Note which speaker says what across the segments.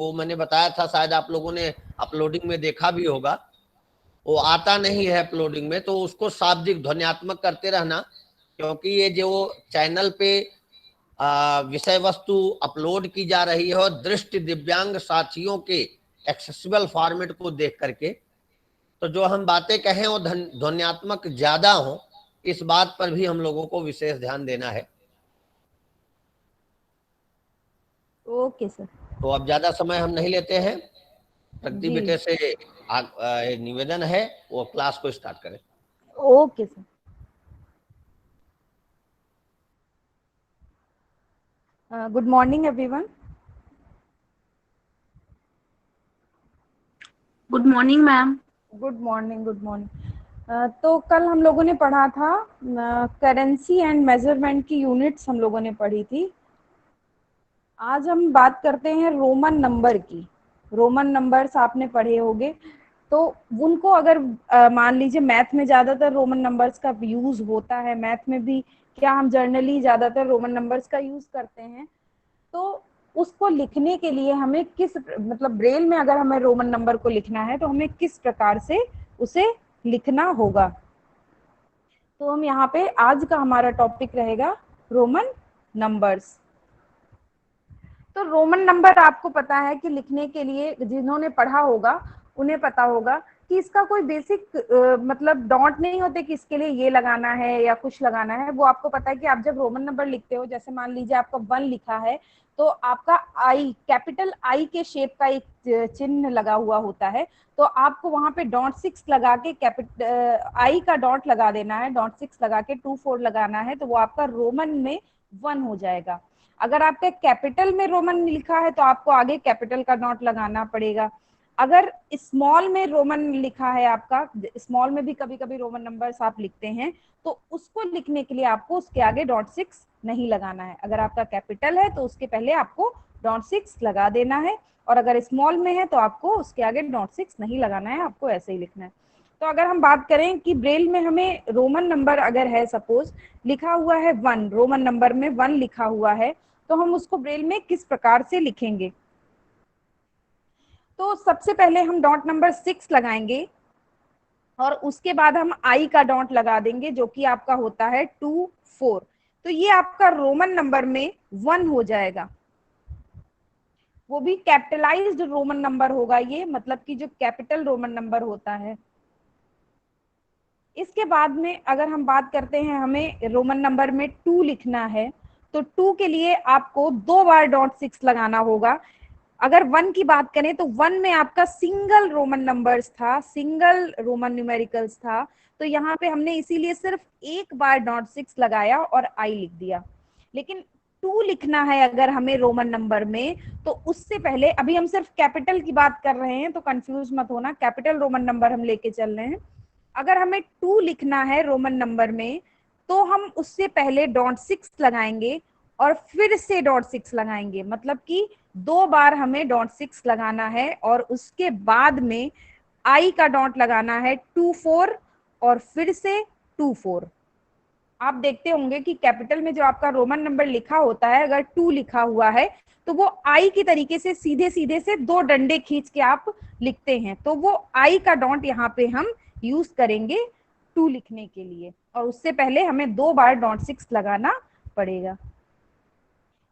Speaker 1: वो मैंने बताया था, शायद आप लोगों ने अपलोडिंग में देखा भी होगा, वो आता नहीं है अपलोडिंग में, तो उसको शाब्दिक ध्वन्यात्मक करते रहना, क्योंकि ये जो चैनल पे विषय वस्तु अपलोड की जा रही है और दृष्टि दिव्यांग साथियों के एक्सेसिबल फॉर्मेट को देख करके, तो जो हम बातें कहें वो ध्वन्यात्मक ज्यादा हो, इस बात पर भी हम लोगों को विशेष ध्यान देना है।
Speaker 2: Okay sir.
Speaker 1: तो अब ज्यादा समय हम नहीं लेते हैं, प्रगति
Speaker 2: जी
Speaker 1: बेटे से निवेदन है वो क्लास को स्टार्ट करें।
Speaker 2: Okay sir. Good morning everyone.
Speaker 3: Good morning ma'am.
Speaker 2: Good morning, good morning. तो कल हम लोगों ने पढ़ा था करेंसी एंड मेजरमेंट की यूनिट्स हम लोगों ने पढ़ी थी। आज हम बात करते हैं रोमन नंबर की। रोमन नंबर्स आपने पढ़े होंगे, तो उनको अगर मान लीजिए मैथ में ज़्यादातर रोमन नंबर्स का यूज़ होता है, मैथ में भी क्या हम जर्नली ज़्यादातर रोमन नंबर्स का यूज़ करते हैं, तो उसको लिखने के लिए हमें किस मतलब ब्रेल में अगर हमें रोमन नंबर को लिखना है तो हमें किस प्रकार से उसे लिखना होगा। तो हम यहाँ पे आज का हमारा टॉपिक रहेगा रोमन नंबर्स। तो रोमन नंबर आपको पता है कि लिखने के लिए जिन्होंने पढ़ा होगा उन्हें पता होगा कि इसका कोई बेसिक मतलब डॉट नहीं होते कि इसके लिए ये लगाना है या कुछ लगाना है। वो आपको पता है कि आप जब रोमन नंबर लिखते हो, जैसे मान लीजिए आपका 1 लिखा है, तो आपका आई, कैपिटल आई के शेप का एक चिन्ह लगा हुआ होता है, तो आपको वहां पे डॉट 6 लगा के कैपिटल आई का डॉट लगा देना है, डॉट 6 लगा के 2 4 लगाना है, तो वो आपका रोमन में 1 हो जाएगा। अगर आपका कैपिटल में रोमन लिखा है तो आपको आगे कैपिटल का डॉट लगाना पड़ेगा। अगर स्मॉल में रोमन लिखा है आपका, स्मॉल में भी कभी कभी रोमन नंबर्स आप लिखते हैं, तो उसको लिखने के लिए आपको उसके आगे डॉट 6 नहीं लगाना है। अगर आपका कैपिटल है तो उसके पहले आपको डॉट 6 लगा देना है, और अगर स्मॉल में है तो आपको उसके आगे डॉट 6 नहीं लगाना है, आपको ऐसे ही लिखना है। तो अगर हम बात करें कि ब्रेल में हमें रोमन नंबर अगर है, सपोज लिखा हुआ है 1, रोमन नंबर में 1 लिखा हुआ है, तो हम उसको ब्रेल में किस प्रकार से लिखेंगे। तो सबसे पहले हम डॉट नंबर 6 लगाएंगे और उसके बाद हम आई का डॉट लगा देंगे, जो कि आपका होता है 2 4। तो ये आपका रोमन नंबर में 1 हो जाएगा, वो भी कैपिटलाइज्ड रोमन नंबर होगा ये, मतलब कि जो कैपिटल रोमन नंबर होता है। इसके बाद में अगर हम बात करते हैं हमें रोमन नंबर में 2 लिखना है, तो 2 के लिए आपको 2 बार डॉट 6 लगाना होगा। अगर 1 की बात करें तो 1 में आपका सिंगल रोमन नंबर्स था, सिंगल रोमन न्यूमेरिकल्स था, तो यहाँ पे हमने इसीलिए सिर्फ एक बार डॉट 6 लगाया और आई लिख दिया। लेकिन 2 लिखना है अगर हमें रोमन नंबर में, तो उससे पहले, अभी हम सिर्फ कैपिटल की बात कर रहे हैं तो कंफ्यूज मत होना, कैपिटल रोमन नंबर हम लेके चल रहे हैं। अगर हमें 2 लिखना है रोमन नंबर में, तो हम उससे पहले डॉट 6 लगाएंगे और फिर से डॉट 6 लगाएंगे, मतलब कि 2 बार हमें डॉट 6 लगाना है, और उसके बाद में आई का डॉट लगाना है 2 4 और फिर से 2 4। आप देखते होंगे कि कैपिटल में जो आपका रोमन नंबर लिखा होता है, अगर 2 लिखा हुआ है तो वो आई की तरीके से सीधे सीधे से 2 डंडे खींच के आप लिखते हैं, तो वो आई का डॉट यहाँ पे हम यूज करेंगे 2 लिखने के लिए, और उससे पहले हमें 2 बार डॉट 6 लगाना पड़ेगा।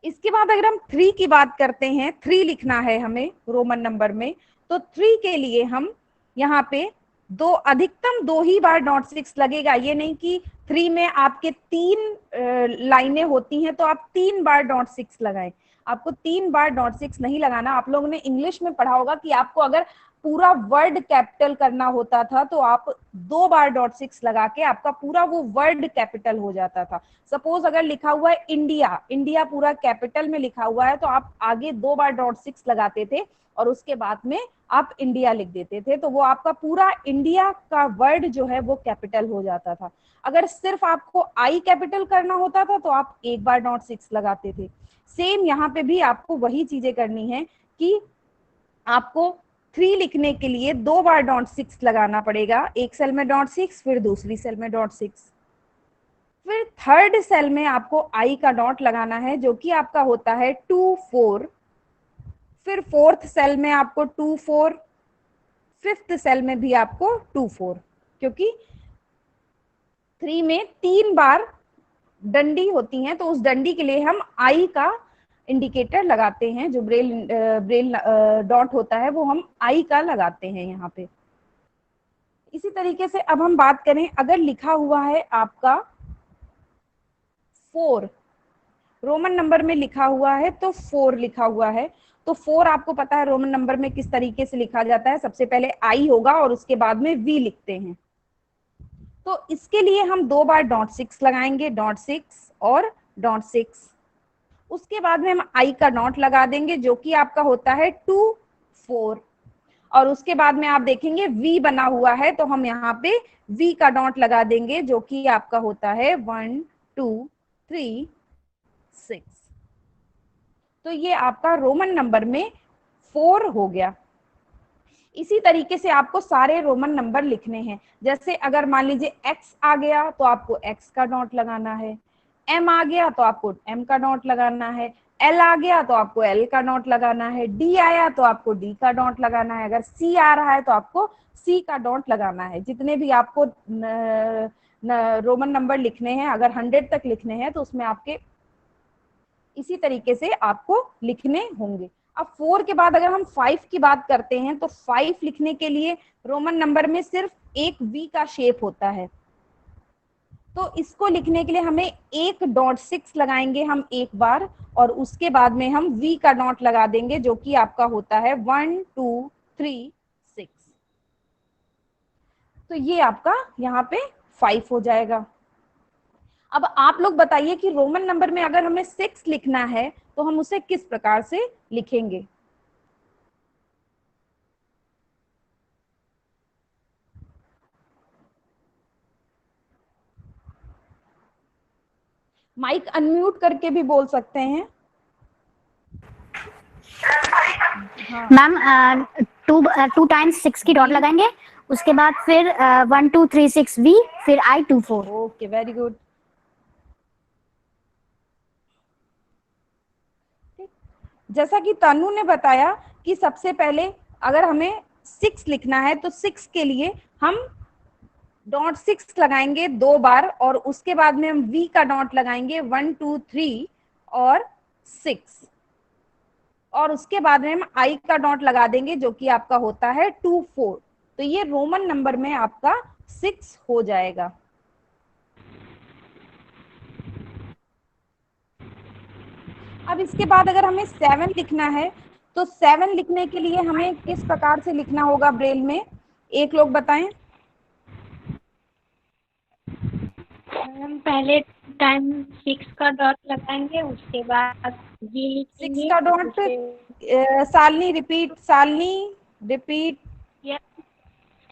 Speaker 2: इसके बाद अगर हम 3 की बात करते हैं, 3 लिखना है हमें रोमन नंबर में, तो 3 के लिए हम यहाँ पे अधिकतम 2 ही बार डॉट 6 लगेगा। ये नहीं कि 3 में आपके 3 लाइनें होती हैं तो आप 3 बार डॉट 6 लगाएं, आपको 3 बार डॉट 6 नहीं लगाना। आप लोगों ने इंग्लिश में पढ़ा होगा कि आपको अगर पूरा वर्ड कैपिटल करना होता था तो आप 2 बार डॉट 6 लगा के आपका पूरा वो वर्ड कैपिटल हो जाता था। सपोज अगर लिखा हुआ है इंडिया, इंडिया पूरा कैपिटल में लिखा हुआ है, तो आप आगे 2 बार डॉट 6 लगाते थे और उसके बाद में आप इंडिया लिख देते थे, तो वो आपका पूरा इंडिया का वर्ड जो है वो कैपिटल हो जाता था। अगर सिर्फ आपको आई कैपिटल करना होता था तो आप 1 बार डॉट 6 लगाते थे। सेम यहाँ पे भी आपको वही चीजें करनी है कि आपको 3 लिखने के लिए 2 बार डॉट 6 लगाना पड़ेगा, एक सेल में डॉट 6 फिर दूसरी सेल में डॉट 6, फिर थर्ड सेल में आपको आई का डॉट लगाना है जो कि आपका होता है 2 4, फिर 4th सेल में आपको 2 4, 5th सेल में भी आपको 2 4, क्योंकि 3 में 3 बार डंडी होती है, तो उस डंडी के लिए हम आई का इंडिकेटर लगाते हैं। जो ब्रेल डॉट होता है वो हम आई का लगाते हैं यहाँ पे। इसी तरीके से अब हम बात करें, अगर लिखा हुआ है आपका 4, रोमन नंबर में लिखा हुआ है तो 4 लिखा हुआ है, तो 4 आपको पता है रोमन नंबर में किस तरीके से लिखा जाता है, सबसे पहले आई होगा और उसके बाद में वी लिखते हैं। तो इसके लिए हम 2 बार .6 लगाएंगे, .6 और .6। उसके बाद में हम आई का डॉट लगा देंगे जो कि आपका होता है 2 4, और उसके बाद में आप देखेंगे वी बना हुआ है, तो हम यहाँ पे वी का डॉट लगा देंगे जो कि आपका होता है 1 2 3 6। तो ये आपका रोमन नंबर में 4 हो गया। इसी तरीके से आपको सारे रोमन नंबर लिखने हैं। जैसे अगर मान लीजिए x आ गया तो आपको x का डॉट लगाना है, m आ गया तो आपको m का डॉट लगाना है, l आ गया तो आपको l का डॉट लगाना है, d आया तो आपको d का डॉट लगाना है, अगर c आ रहा है तो आपको c का डॉट लगाना है। जितने भी आपको रोमन नंबर लिखने हैं, अगर 100 तक लिखने हैं तो उसमें आपके इसी तरीके से आपको लिखने होंगे। अब 4 के बाद अगर हम 5 की बात करते हैं तो 5 लिखने के लिए रोमन नंबर में सिर्फ एक वी का शेप होता है, तो इसको लिखने के लिए हमें एक .6 लगाएंगे हम एक बार, और उसके बाद में हम वी का डॉट लगा देंगे जो कि आपका होता है 1 2 3 6। तो ये आपका यहाँ पे 5 हो जाएगा। अब आप लोग बताइए कि रोमन नंबर में अगर हमें 6 लिखना है तो हम उसे किस प्रकार से लिखेंगे। माइक अनम्यूट करके भी बोल सकते हैं। हाँ।
Speaker 3: मैम 2 टाइम्स 6 की डॉट लगाएंगे, उसके बाद फिर 1 2 3 6 वी, फिर I 2 4।
Speaker 2: Okay, very good. जैसा कि तनु ने बताया कि सबसे पहले अगर हमें 6 लिखना है तो 6 के लिए हम .6 लगाएंगे 2 बार, और उसके बाद में हम वी का डॉट लगाएंगे 1 2 3 और 6, और उसके बाद में हम आई का डॉट लगा देंगे जो कि आपका होता है 2 4। तो ये रोमन नंबर में आपका 6 हो जाएगा। अब इसके बाद अगर हमें 7 लिखना है तो 7 लिखने के लिए हमें किस प्रकार से लिखना होगा ब्रेल में, एक लोग बताएं।
Speaker 4: हम पहले टाइम 6 का डॉट लगाएंगे, उसके बाद जी लिखेंगे।
Speaker 2: 6 का डॉट सालनी रिपीट।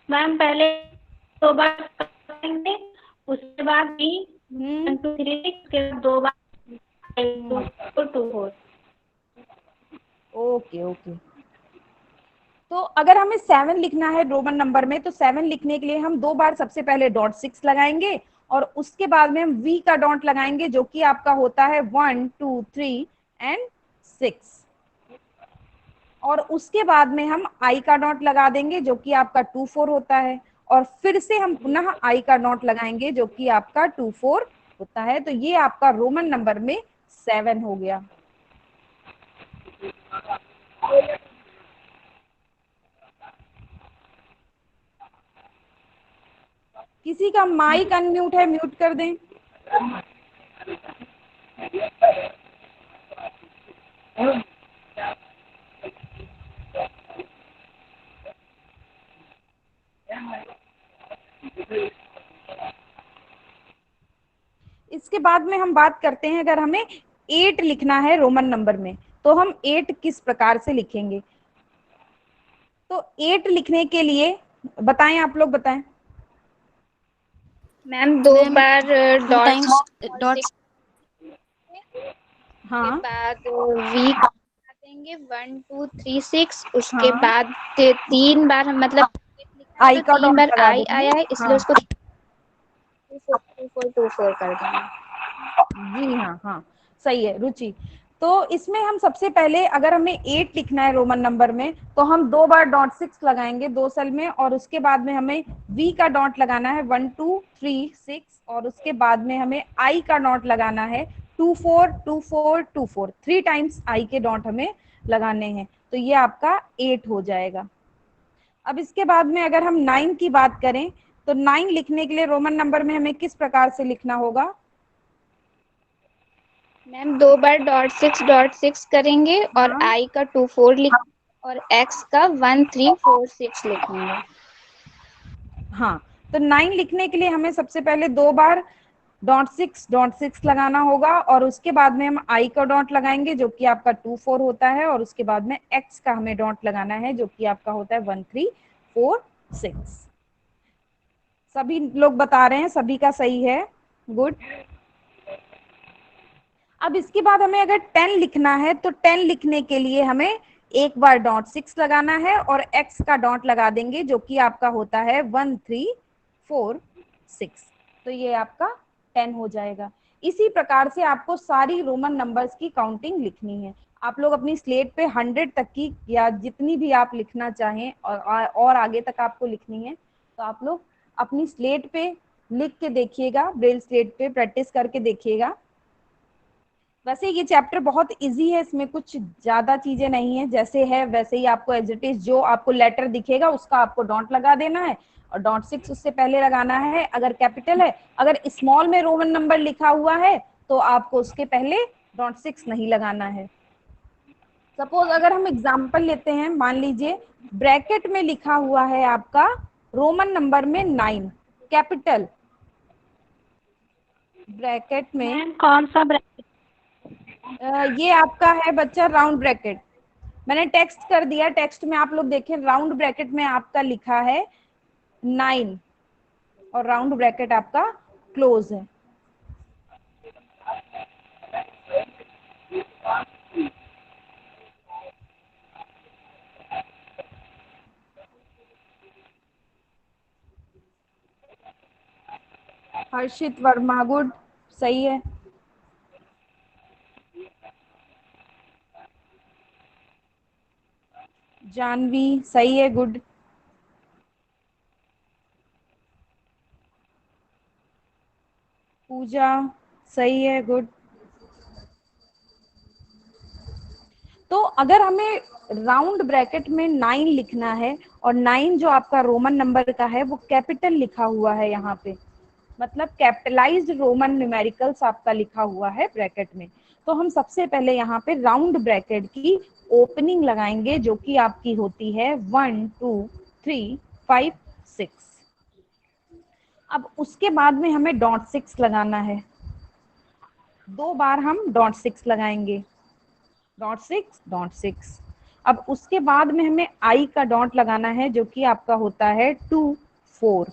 Speaker 4: मैम पहले 2 बार करेंगे, उसके बाद भी 1 2 3 उसके बाद 2 बार 2 4।
Speaker 2: Okay okay. तो अगर हमें 7 लिखना है रोमन नंबर में तो 7 लिखने के लिए हम 2 बार सबसे पहले .6 लगाएंगे, और उसके बाद में हम वी का डॉट लगाएंगे जो कि आपका होता है 1 2 3 एंड 6, और उसके बाद में हम आई का डॉट लगा देंगे जो कि आपका 2 4 होता है, और फिर से हम पुनः आई का डॉट लगाएंगे जो कि आपका 2 4 होता है। तो ये आपका रोमन नंबर में 7 हो गया। किसी का माइक अनम्यूट है, म्यूट कर दें। इसके बाद में हम बात करते हैं, अगर हमें 8 लिखना है रोमन नंबर में तो हम 8 किस प्रकार से लिखेंगे। तो 8 लिखने के लिए बताएं, आप लोग बताएं।
Speaker 4: मैम 2 बार डॉट
Speaker 2: हाँ,
Speaker 4: बाद वी देंगे 1 2 3 6, उसके
Speaker 2: हाँ,
Speaker 4: बाद 3 बार मतलब
Speaker 2: आई का
Speaker 4: 3
Speaker 2: डॉट
Speaker 4: बार
Speaker 2: लगा
Speaker 4: आई
Speaker 2: देंगे।
Speaker 4: आया है, इसलिए
Speaker 2: हाँ,
Speaker 4: उसको 2 4 2 4 2 4 कर देंगे।
Speaker 2: जी हाँ, हाँ सही है रुचि। तो इसमें हम सबसे पहले अगर हमें 8 लिखना है रोमन नंबर में तो हम 2 बार डॉट 6 लगाएंगे 2 सेल में, और उसके बाद में हमें V का डॉट लगाना है 1 2 3 6, और उसके बाद में हमें I का डॉट लगाना है 2 4 2 4 2 4, 3 टाइम्स I के डॉट हमें लगाने हैं। तो ये आपका 8 हो जाएगा। अब इसके बाद में अगर हम 9 की बात करें तो 9 लिखने के लिए रोमन नंबर में हमें किस प्रकार से लिखना होगा?
Speaker 4: मैम 2 बार डॉट सिक्स करेंगे और
Speaker 2: हाँ।
Speaker 4: I का 2 4 लिख और X का 1 3 4 6 लिखेंगे।
Speaker 2: हाँ, तो 9 लिखने के लिए हमें सबसे पहले 2 बार डॉट सिक्स लगाना होगा, और उसके बाद में हम I का डॉट लगाएंगे जो कि आपका 2 4 होता है, और उसके बाद में X का हमें डॉट लगाना है जो कि आपका होता है 1 3 4 6। सभी लोग बता रहे हैं, सभी का सही है, गुड। अब इसके बाद हमें अगर 10 लिखना है तो 10 लिखने के लिए हमें एक बार डॉट 6 लगाना है और X का डॉट लगा देंगे जो कि आपका होता है 1 3 4 6। तो ये आपका 10 हो जाएगा। इसी प्रकार से आपको सारी रोमन नंबर्स की काउंटिंग लिखनी है। आप लोग अपनी स्लेट पे 100 तक की या जितनी भी आप लिखना चाहें और आगे तक आपको लिखनी है, तो आप लोग अपनी स्लेट पे लिख के देखिएगा, ब्रेल स्लेट पे प्रैक्टिस करके देखिएगा। वैसे ये चैप्टर बहुत इजी है, इसमें कुछ ज्यादा चीजें नहीं है, जैसे है वैसे ही आपको एज इट इज जो आपको लेटर दिखेगा उसका आपको डॉट लगा देना है, और डॉट 6 उससे पहले लगाना है अगर कैपिटल है। अगर स्मॉल में रोमन नंबर लिखा हुआ है तो आपको उसके पहले डॉट 6 नहीं लगाना है। सपोज अगर हम एग्जाम्पल लेते हैं, मान लीजिए ब्रैकेट में लिखा हुआ है आपका रोमन नंबर में 9 कैपिटल, ब्रैकेट में
Speaker 4: मैम कौन सा ब्रैकेट?
Speaker 2: ये आपका है बच्चा राउंड ब्रैकेट। मैंने टेक्स्ट कर दिया, टेक्स्ट में आप लोग देखें राउंड ब्रैकेट में आपका लिखा है 9 और राउंड ब्रैकेट आपका क्लोज है। हर्षित वर्मा, गुड, सही है। जानवी सही है, गुड। पूजा सही है, गुड। तो अगर हमें राउंड ब्रैकेट में 9 लिखना है और 9 जो आपका रोमन नंबर का है वो कैपिटल लिखा हुआ है यहाँ पे, मतलब कैपिटलाइज्ड रोमन न्यूमेरिकल्स आपका लिखा हुआ है ब्रैकेट में, तो हम सबसे पहले यहाँ पे राउंड ब्रैकेट की ओपनिंग लगाएंगे जो कि आपकी होती है 1 2 3 5 6। अब उसके बाद में हमें डॉट 6 लगाना है, 2 बार हम डॉट 6 लगाएंगे, डॉट 6। अब उसके बाद में हमें आई का डॉट लगाना है जो कि आपका होता है 2 4,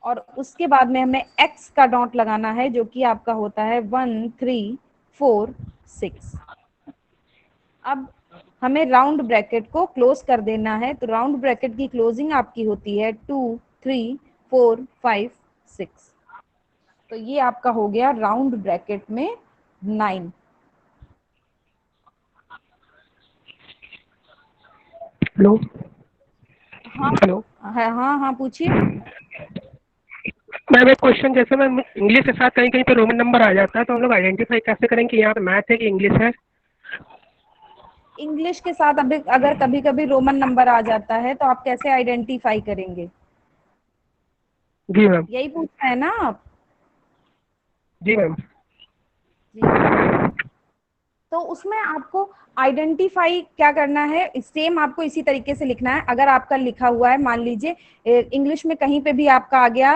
Speaker 2: और उसके बाद में हमें एक्स का डॉट लगाना है जो कि आपका होता है 1 3 4 6। अब हमें राउंड ब्रैकेट को क्लोज कर देना है, तो राउंड ब्रैकेट की क्लोजिंग आपकी होती है 2 3 4 5 6। तो ये आपका हो गया राउंड ब्रैकेट में 9।
Speaker 5: हेलो
Speaker 2: हाँ
Speaker 5: हेलो
Speaker 2: हाँ पूछिए।
Speaker 5: मैम एक क्वेश्चन, जैसे मैम इंग्लिश के साथ कहीं कहीं पे रोमन नंबर आ जाता है तो हम लोग आइडेंटिफाई कैसे करें कि यहाँ पे मैथ है कि इंग्लिश है?
Speaker 2: इंग्लिश के साथ अभी अगर कभी कभी रोमन नंबर आ जाता है तो आप कैसे आइडेंटिफाई करेंगे?
Speaker 5: जी मैम।
Speaker 2: यही पूछ रहे हैं ना आप?
Speaker 5: जी मैम।
Speaker 2: जी, तो उसमें आपको आइडेंटिफाई क्या करना है, सेम आपको इसी तरीके से लिखना है। अगर आपका लिखा हुआ है, मान लीजिए इंग्लिश में कहीं पे भी आपका आ गया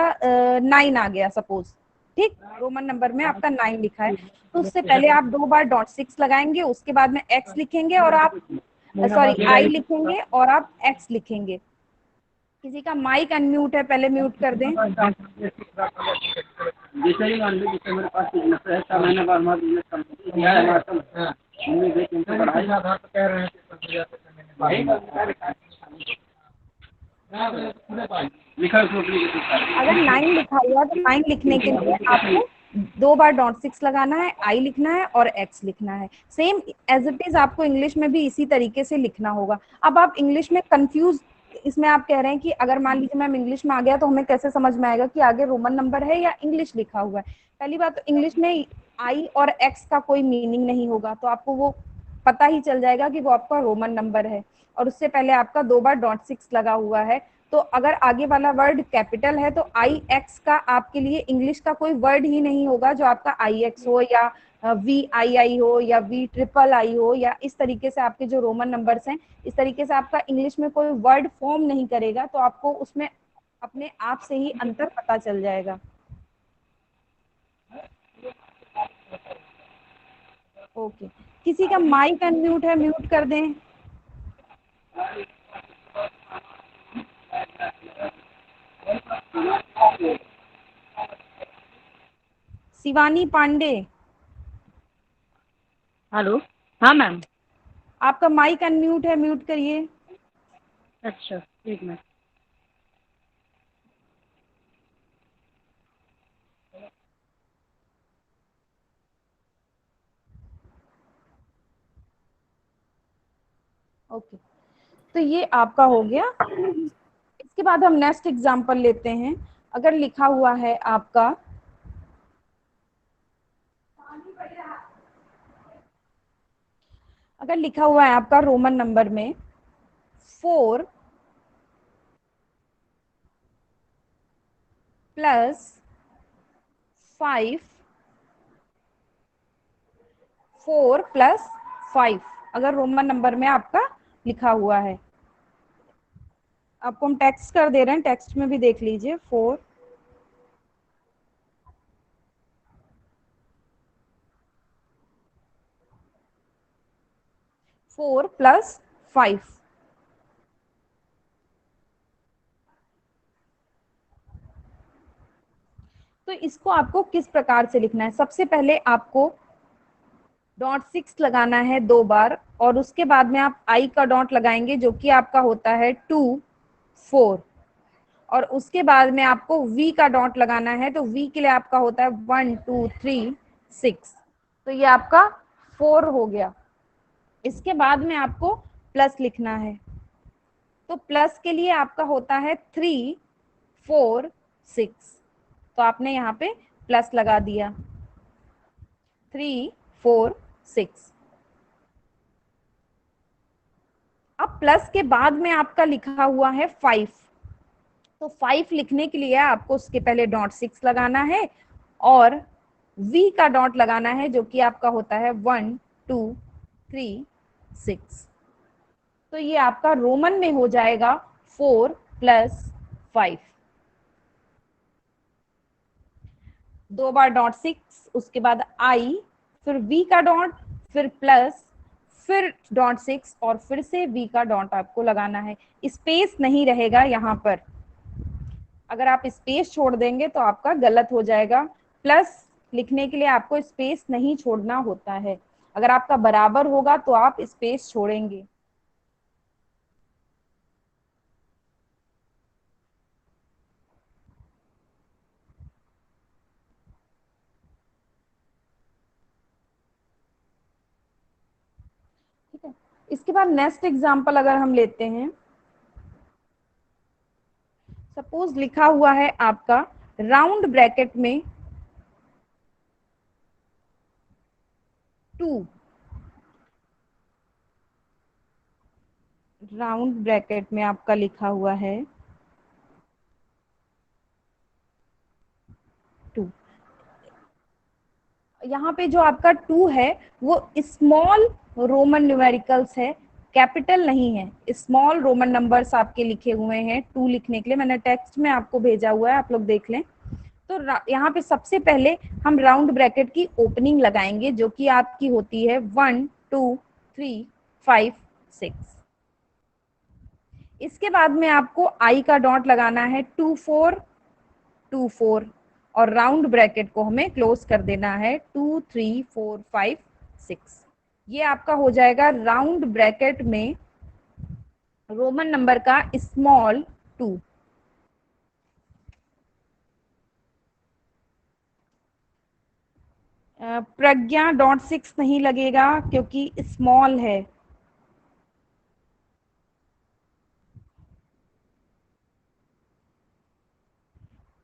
Speaker 2: 9 आ गया सपोज, ठीक, रोमन नंबर में आपका 9 लिखा है, तो उससे पहले आप 2 बार डॉट 6 लगाएंगे, उसके बाद में एक्स लिखेंगे और आप सॉरी आई लिखेंगे और आप एक्स लिखेंगे। किसी का माइक अनम्यूट है, पहले म्यूट कर दें।
Speaker 6: जैसे ही मान लो, जैसे मेरे पास बिजनेस है, 6 महीने बाद हमारा बिजनेस कंप्लीट किया है, हमने देख इनसे बढ़ाई कह रहे हैं लिखा
Speaker 2: अगर 9 लिखा हुआ तो 9 लिखने के लिए आपको 2 बार .6 लगाना है, आई लिखना है और एक्स लिखना है। सेम एज इट इज आपको इंग्लिश में भी इसी तरीके से लिखना होगा। अब आप इंग्लिश में कंफ्यूज, इसमें आप कह रहे हैं कि अगर मान लीजिए मैम इंग्लिश में आ गया तो हमें कैसे समझ में आएगा कि आगे रोमन नंबर है या इंग्लिश लिखा हुआ है। पहली बात तो इंग्लिश में आई और एक्स का कोई मीनिंग नहीं होगा, तो आपको वो पता ही चल जाएगा कि वो आपका रोमन नंबर है। और उससे पहले आपका 2 बार .6 लगा हुआ है, तो अगर आगे वाला वर्ड कैपिटल है तो आई एक्स का आपके लिए इंग्लिश का कोई वर्ड ही नहीं होगा जो आपका आई एक्स हो या वी आई आई हो या वी ट्रिपल आई हो, या इस तरीके से आपके जो रोमन नंबर्स हैं इस तरीके से आपका इंग्लिश में कोई वर्ड फॉर्म नहीं करेगा, तो आपको उसमें अपने आप से ही अंतर पता चल जाएगा। ओके, किसी का माइक अनम्यूट है, म्यूट कर दें। शिवानी पांडे,
Speaker 7: हेलो, हाँ मैम।
Speaker 2: आपका माइक अनम्यूट है, म्यूट करिए।
Speaker 7: अच्छा, एक मिनट।
Speaker 2: ओके, तो ये आपका हो गया। इसके बाद हम नेक्स्ट एग्जांपल लेते हैं। अगर लिखा हुआ है आपका रोमन नंबर में 4 + 5, 4 + 5 अगर रोमन नंबर में आपका लिखा हुआ है, आपको हम टेक्स्ट कर दे रहे हैं, टेक्स्ट में भी देख लीजिए। 4 + 5। तो इसको आपको किस प्रकार से लिखना है? सबसे पहले आपको .6 लगाना है 2 बार, और उसके बाद में आप आई का डॉट लगाएंगे जो कि आपका होता है 2 4, और उसके बाद में आपको वी का डॉट लगाना है, तो वी के लिए आपका होता है 1 2 3 6। तो ये आपका 4 हो गया। इसके बाद में आपको प्लस लिखना है, तो प्लस के लिए आपका होता है 3 4 6, तो आपने यहाँ पे प्लस लगा दिया 3 4 6। अब प्लस के बाद में आपका लिखा हुआ है 5, तो 5 लिखने के लिए आपको उसके पहले .6 लगाना है और v का डॉट लगाना है जो कि आपका होता है 1 2 3 6। तो ये आपका रोमन में हो जाएगा 4 + 5, 2 बार .6, उसके बाद आई, फिर v का डॉट, फिर प्लस, फिर .6 और फिर से v का डॉट आपको लगाना है। स्पेस नहीं रहेगा यहाँ पर, अगर आप स्पेस छोड़ देंगे तो आपका गलत हो जाएगा। प्लस लिखने के लिए आपको स्पेस नहीं छोड़ना होता है, अगर आपका बराबर होगा तो आप स्पेस छोड़ेंगे। ठीक है, इसके बाद नेक्स्ट एग्जांपल अगर हम लेते हैं, सपोज लिखा हुआ है आपका राउंड ब्रैकेट में 2, राउंड ब्रैकेट में आपका लिखा हुआ है 2। यहाँ पे जो आपका 2 है वो स्मॉल रोमन न्यूमेरिकल्स है, कैपिटल नहीं है। स्मॉल रोमन नंबर्स आपके लिखे हुए हैं 2 लिखने के लिए, मैंने टेक्स्ट में आपको भेजा हुआ है, आप लोग देख लें। तो यहाँ पे सबसे पहले हम राउंड ब्रैकेट की ओपनिंग लगाएंगे जो कि आपकी होती है 1 2 3 5 6। इसके बाद में आपको आई का डॉट लगाना है 2 4 2 4, और राउंड ब्रैकेट को हमें क्लोज कर देना है 2 3 4 5 6। ये आपका हो जाएगा राउंड ब्रैकेट में रोमन नंबर का स्मॉल 2। प्रज्ञा डॉट 6 नहीं लगेगा क्योंकि स्मॉल है।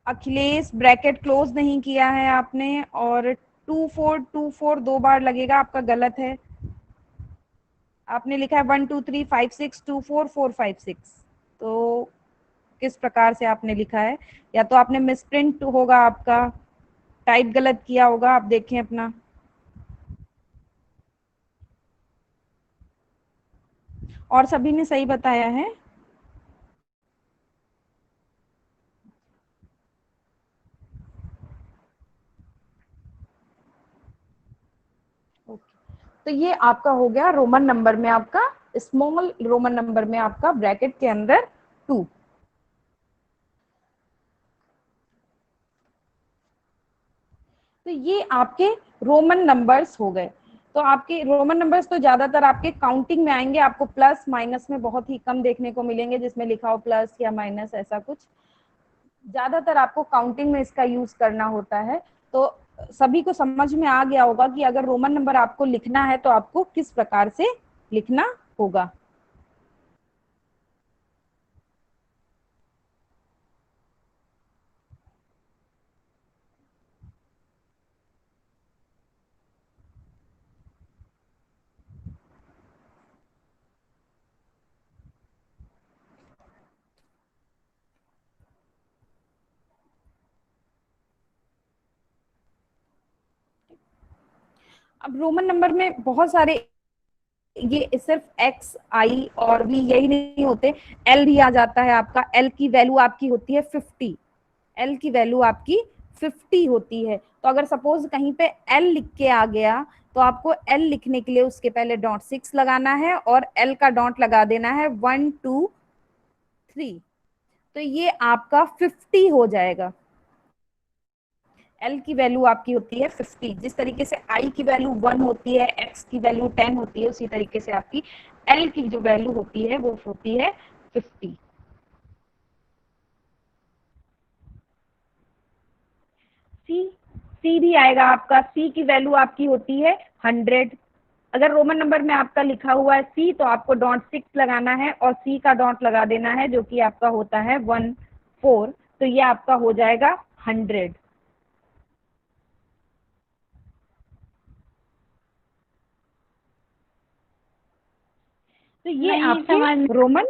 Speaker 2: अखिलेश ब्रैकेट क्लोज नहीं किया है आपने, और 2424 2 बार लगेगा, आपका गलत है। आपने लिखा है 1 2 3 5 6 2 4 4 5 6, तो किस प्रकार से आपने लिखा है? या तो आपने मिसप्रिंट होगा, आपका टाइप गलत किया होगा। आप देखें अपना। और सभी ने सही बताया है। तो ये आपका हो गया रोमन नंबर में, आपका स्मॉल रोमन नंबर में आपका ब्रैकेट के अंदर 2। तो ये आपके रोमन नंबर्स हो गए। तो आपके रोमन नंबर्स तो ज्यादातर आपके काउंटिंग में आएंगे, आपको प्लस माइनस में बहुत ही कम देखने को मिलेंगे जिसमें लिखा हो प्लस या माइनस, ऐसा कुछ। ज्यादातर आपको काउंटिंग में इसका यूज करना होता है। तो सभी को समझ में आ गया होगा कि अगर रोमन नंबर आपको लिखना है तो आपको किस प्रकार से लिखना होगा। अब रोमन नंबर में बहुत सारे, ये सिर्फ एक्स आई और वी यही नहीं होते, एल भी आ जाता है आपका। एल की वैल्यू आपकी होती है 50। एल की वैल्यू आपकी 50 होती है। तो अगर सपोज कहीं पे एल लिख के आ गया तो आपको एल लिखने के लिए उसके पहले डॉट 6 लगाना है और एल का डॉट लगा देना है 1 2 3। तो ये आपका 50 हो जाएगा। एल की वैल्यू आपकी होती है 50। जिस तरीके से आई की वैल्यू 1 होती है, एक्स की वैल्यू 10 होती है, उसी तरीके से आपकी एल की जो वैल्यू होती है वो होती है 50। सी भी आएगा आपका। सी की वैल्यू आपकी होती है 100। अगर रोमन नंबर में आपका लिखा हुआ है सी तो आपको डॉट 6 लगाना है और सी का डॉट लगा देना है, जो कि आपका होता है 1 4। तो ये आपका हो जाएगा 100। तो ये आपके रोमन।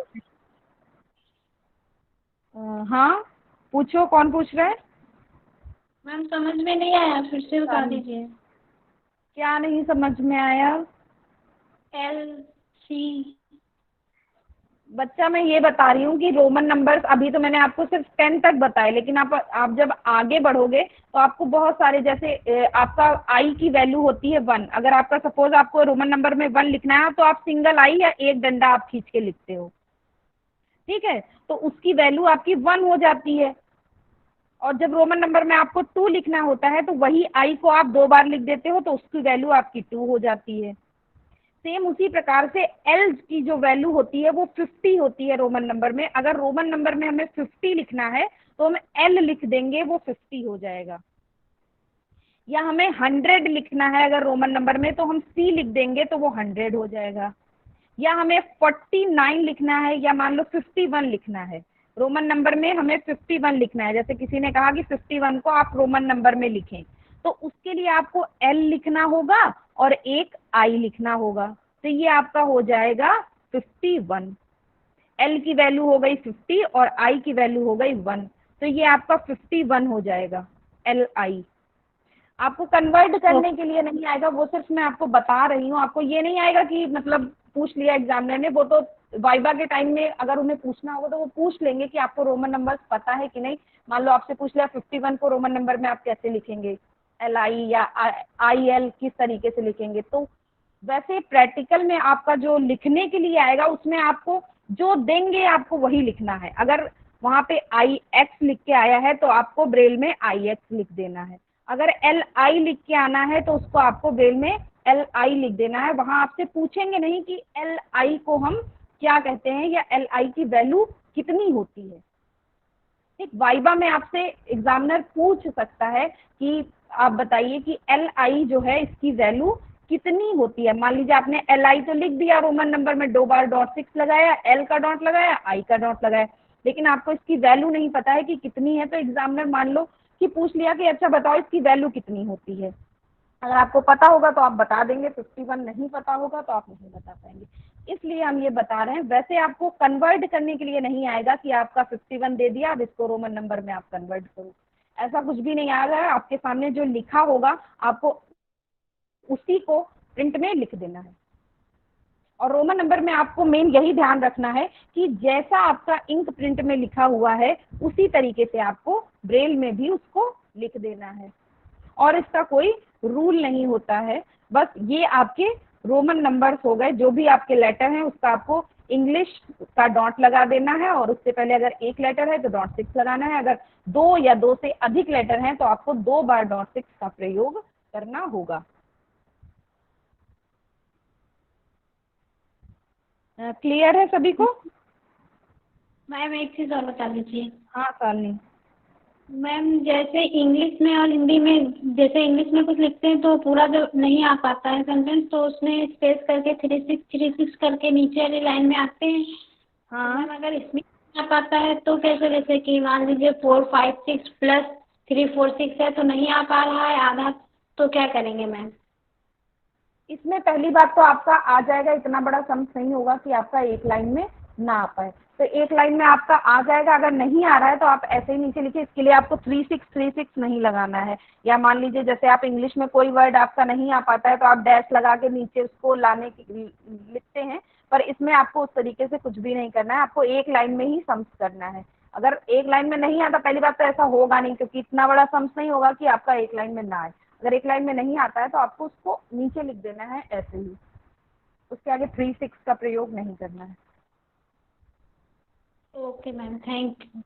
Speaker 2: हाँ पूछो, कौन पूछ रहा है?
Speaker 4: मैम समझ में नहीं आया, फिर से बता दीजिए।
Speaker 2: क्या नहीं समझ में आया?
Speaker 4: L C.
Speaker 2: बच्चा मैं ये बता रही हूँ कि रोमन नंबर्स, अभी तो मैंने आपको सिर्फ 10 तक बताए, लेकिन आप जब आगे बढ़ोगे तो आपको बहुत सारे, जैसे आपका आई की वैल्यू होती है 1। अगर आपका सपोज आपको रोमन नंबर में 1 लिखना है तो आप सिंगल आई या एक डंडा आप खींच के लिखते हो, ठीक है? तो उसकी वैल्यू आपकी 1 हो जाती है। और जब रोमन नंबर में आपको 2 लिखना होता है तो वही आई को आप 2 बार लिख देते हो तो उसकी वैल्यू आपकी 2 हो जाती है। सेम उसी प्रकार से एल की जो वैल्यू होती है वो 50 होती है रोमन नंबर में। अगर रोमन नंबर में हमें 50 लिखना है तो हम एल लिख देंगे, वो 50 हो जाएगा। या हमें 100 लिखना है अगर रोमन नंबर में तो हम सी लिख देंगे तो वो 100 हो जाएगा। या हमें 49 लिखना है या मान लो 51 लिखना है, रोमन नंबर में हमें 51 लिखना है। जैसे किसी ने कहा कि 51 को आप रोमन नंबर में लिखें, तो उसके लिए आपको एल लिखना होगा और एक आई लिखना होगा। तो ये आपका हो जाएगा 51। एल की वैल्यू हो गई 50 और आई की वैल्यू हो गई 1, तो ये आपका 51 हो जाएगा एल आई। आपको कन्वर्ट करने के लिए नहीं आएगा, वो सिर्फ मैं आपको बता रही हूँ। आपको ये नहीं आएगा कि मतलब पूछ लिया एग्जामिनर ने, वो तो वाइवा के टाइम में अगर उन्हें पूछना होगा तो वो पूछ लेंगे कि आपको रोमन नंबर्स पता है कि नहीं। मान लो आपसे पूछ लिया 51 को रोमन नंबर में आप कैसे लिखेंगे, एल आई या आई एल, किस तरीके से लिखेंगे। तो वैसे प्रैक्टिकल में आपका जो लिखने के लिए आएगा उसमें आपको जो देंगे आपको वही लिखना है। अगर वहां पे आई एक्स लिख के आया है तो आपको ब्रेल में आई एक्स लिख देना है। अगर एल आई लिख के आना है तो उसको आपको ब्रेल में एल आई लिख देना है। वहां आपसे पूछेंगे नहीं कि एल आई को हम क्या कहते हैं या एल आई की वैल्यू कितनी होती है, ठीक, वाइवा में आपसे एग्जामिनर पूछ सकता है कि आप बताइए कि LI जो है इसकी वैल्यू कितनी होती है। मान लीजिए आपने LI तो लिख दिया रोमन नंबर में, 2 बार .6 लगाया, L का डॉट लगाया, I का डॉट लगाया, लेकिन आपको इसकी वैल्यू नहीं पता है कि कितनी है। तो एग्जामिनर मान लो कि पूछ लिया कि अच्छा बताओ इसकी वैल्यू कितनी होती है। अगर आपको पता होगा तो आप बता देंगे, 51 नहीं पता होगा तो आप नहीं बता पाएंगे, इसलिए हम ये बता रहे हैं। वैसे आपको कन्वर्ट करने के लिए नहीं आएगा कि आपका 51 दे दिया, अब इसको रोमन नंबर में आप कन्वर्ट करो, ऐसा कुछ भी नहीं आएगा। आपके सामने जो लिखा होगा आपको उसी को प्रिंट में लिख देना है। और रोमन नंबर में आपको मेन यही ध्यान रखना है कि जैसा आपका इंक प्रिंट में लिखा हुआ है उसी तरीके से आपको ब्रेल में भी उसको लिख देना है, और इसका कोई रूल नहीं होता है। बस ये आपके रोमन नंबर्स हो गए, जो भी आपके लेटर हैं उसका आपको इंग्लिश का डॉट लगा देना है, और उससे पहले अगर एक लेटर है तो .6 लगाना है। अगर 2 या 2 से अधिक लेटर हैं तो आपको 2 बार .6 का प्रयोग करना होगा। क्लियर है सभी को?
Speaker 4: मैम एक चीज़ और बता दीजिए।
Speaker 2: हाँ शालिनी।
Speaker 4: मैम जैसे इंग्लिश में और हिंदी में, जैसे इंग्लिश में कुछ लिखते हैं तो पूरा जो नहीं आ पाता है सेंटेंस, तो उसमें स्पेस करके 3636 करके नीचे वाली लाइन में आते हैं।
Speaker 2: हाँ
Speaker 4: मैम अगर इसमें नहीं आ पाता है तो कैसे, जैसे कि मान लीजिए 456 प्लस 346 है तो नहीं आ पा रहा है आधा, तो क्या करेंगे मैम?
Speaker 2: इसमें पहली बात तो आपका आ जाएगा, इतना बड़ा सम्स नहीं होगा कि आपका एक लाइन में ना आ पाए, तो एक लाइन में आपका आ जाएगा। अगर नहीं आ रहा है तो आप ऐसे ही नीचे लिखिए। इसके लिए आपको 3636 नहीं लगाना है, या मान लीजिए जैसे आप इंग्लिश में कोई वर्ड आपका नहीं आ पाता है तो आप डैश लगा के नीचे उसको लाने की लिखते हैं, पर इसमें आपको उस तरीके से कुछ भी नहीं करना है, आपको एक लाइन में ही सम्स करना है। अगर एक लाइन में नहीं आता, पहली बात तो ऐसा होगा नहीं, क्योंकि इतना बड़ा सम्स नहीं होगा कि आपका एक लाइन में ना आए। अगर एक लाइन में नहीं आता है तो आपको उसको नीचे लिख देना है ऐसे ही, उसके आगे 36 का प्रयोग नहीं करना है।
Speaker 4: Okay ma'am, thank you.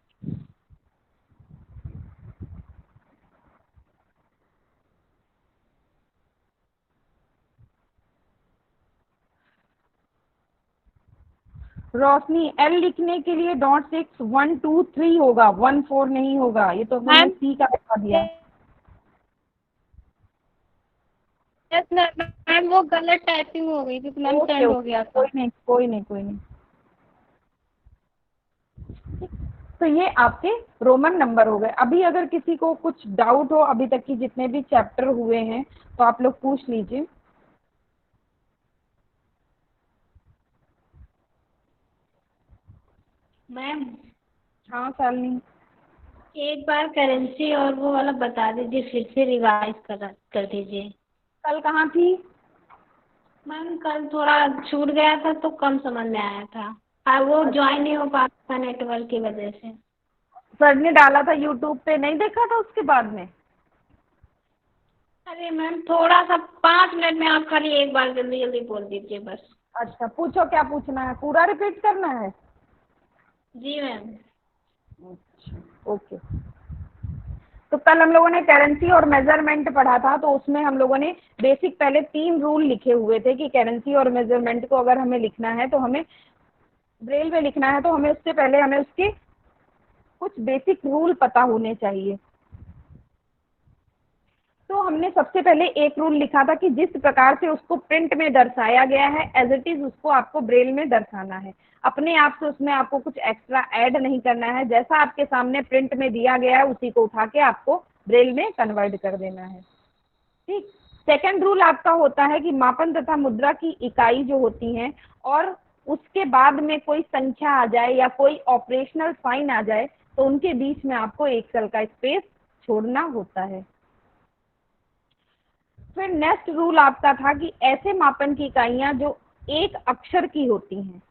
Speaker 2: Roshni, L लिखने के लिए .6 1 2 3 होगा, 1 4 नहीं होगा। ये तो मैंने C का बता दिया।
Speaker 4: मैम वो गलत टाइपिंग हो गई क्योंकि मैम सेंड हो गया था।
Speaker 2: कोई नहीं कोई नहीं कोई नहीं। तो ये आपके रोमन नंबर हो गए। अभी अगर किसी को कुछ डाउट हो अभी तक की जितने भी चैप्टर हुए हैं तो आप लोग पूछ लीजिए।
Speaker 4: मैम
Speaker 2: हाँ शालिनी।
Speaker 4: एक बार करेंसी और वो वाला बता दीजिए, फिर से रिवाइज कर दीजिए।
Speaker 2: कल कहाँ थी?
Speaker 4: मैम कल थोड़ा छूट गया था तो कम समझ में आया था, और वो ज्वाइन नहीं हो पा था नेटवर्क की वजह से।
Speaker 2: सर ने डाला था यूट्यूब पे, नहीं देखा था उसके बाद में?
Speaker 4: अरे मैम थोड़ा सा 5 मिनट में आप खाली एक बार जल्दी जल्दी बोल दीजिए बस।
Speaker 2: अच्छा पूछो, क्या पूछना है? पूरा रिपीट करना है?
Speaker 4: जी मैम।
Speaker 2: अच्छा ओके। तो कल हम लोगों ने करेंसी और मेजरमेंट पढ़ा था, तो उसमें हम लोगों ने बेसिक पहले 3 रूल लिखे हुए थे कि करेंसी और मेजरमेंट को अगर हमें लिखना है तो हमें ब्रेल में लिखना है, तो हमें उससे पहले हमें उसके कुछ बेसिक रूल पता होने चाहिए। तो हमने सबसे पहले एक रूल लिखा था कि जिस प्रकार से उसको प्रिंट में दर्शाया गया है एज इट इज उसको आपको ब्रेल में दर्शाना है। अपने आप से उसमें आपको कुछ एक्स्ट्रा ऐड नहीं करना है, जैसा आपके सामने प्रिंट में दिया गया है उसी को उठा के आपको ब्रेल में कन्वर्ट कर देना है। ठीक। सेकंड रूल आपका होता है कि मापन तथा मुद्रा की इकाई जो होती हैं और उसके बाद में कोई संख्या आ जाए या कोई ऑपरेशनल साइन आ जाए तो उनके बीच में आपको एक सेल का स्पेस छोड़ना होता है। फिर नेक्स्ट रूल आपका था कि ऐसे मापन की इकाइयां जो एक अक्षर की होती हैं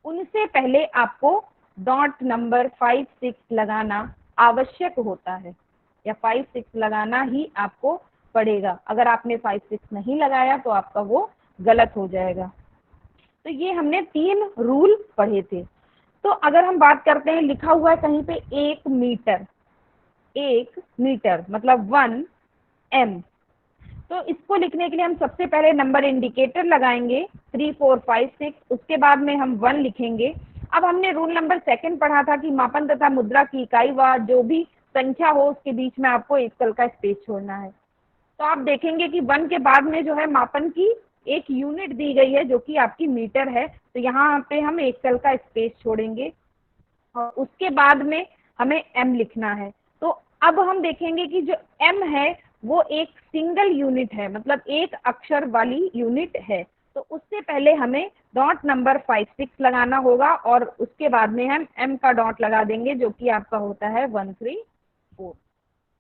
Speaker 2: उनसे पहले आपको डॉट नंबर 5 6 लगाना आवश्यक होता है, या 5 6 लगाना ही आपको पड़ेगा। अगर आपने 5 6 नहीं लगाया तो आपका वो गलत हो जाएगा। तो ये हमने 3 रूल पढ़े थे। तो अगर हम बात करते हैं, लिखा हुआ है कहीं पे 1 मीटर, 1 मीटर मतलब 1 m, तो इसको लिखने के लिए हम सबसे पहले नंबर इंडिकेटर लगाएंगे 3 4 5 6, उसके बाद में हम 1 लिखेंगे अब हमने रूल नंबर 2 पढ़ा था कि मापन तथा मुद्रा की इकाई व जो भी संख्या हो उसके बीच में आपको एक तल का स्पेस छोड़ना है। तो आप देखेंगे कि 1 के बाद में जो है मापन की एक यूनिट दी गई है जो कि आपकी मीटर है, तो यहाँ पे हम एक तल का स्पेस छोड़ेंगे और उसके बाद में हमें m लिखना है। तो अब हम देखेंगे कि जो m है वो एक सिंगल यूनिट है, मतलब एक अक्षर वाली यूनिट है। तो उससे पहले हमें डॉट नंबर 5 6 लगाना होगा और उसके बाद में हम m का डॉट लगा देंगे जो कि आपका होता है 1 3 4।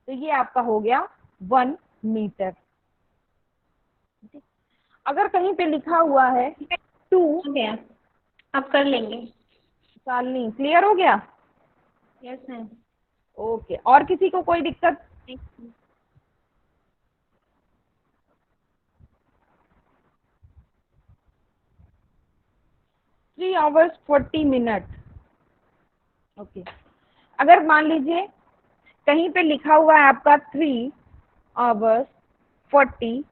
Speaker 2: तो ये आपका हो गया 1 मीटर। अगर कहीं पे लिखा हुआ है 2,
Speaker 4: हो गया, आप कर लेंगे।
Speaker 2: शालिनी क्लियर हो गया?
Speaker 4: Yes ma'am.
Speaker 2: ओके, और किसी को कोई दिक्कत? 3 hours 40 minutes। ओके, अगर मान लीजिए कहीं पे लिखा हुआ है आपका 3 hours 40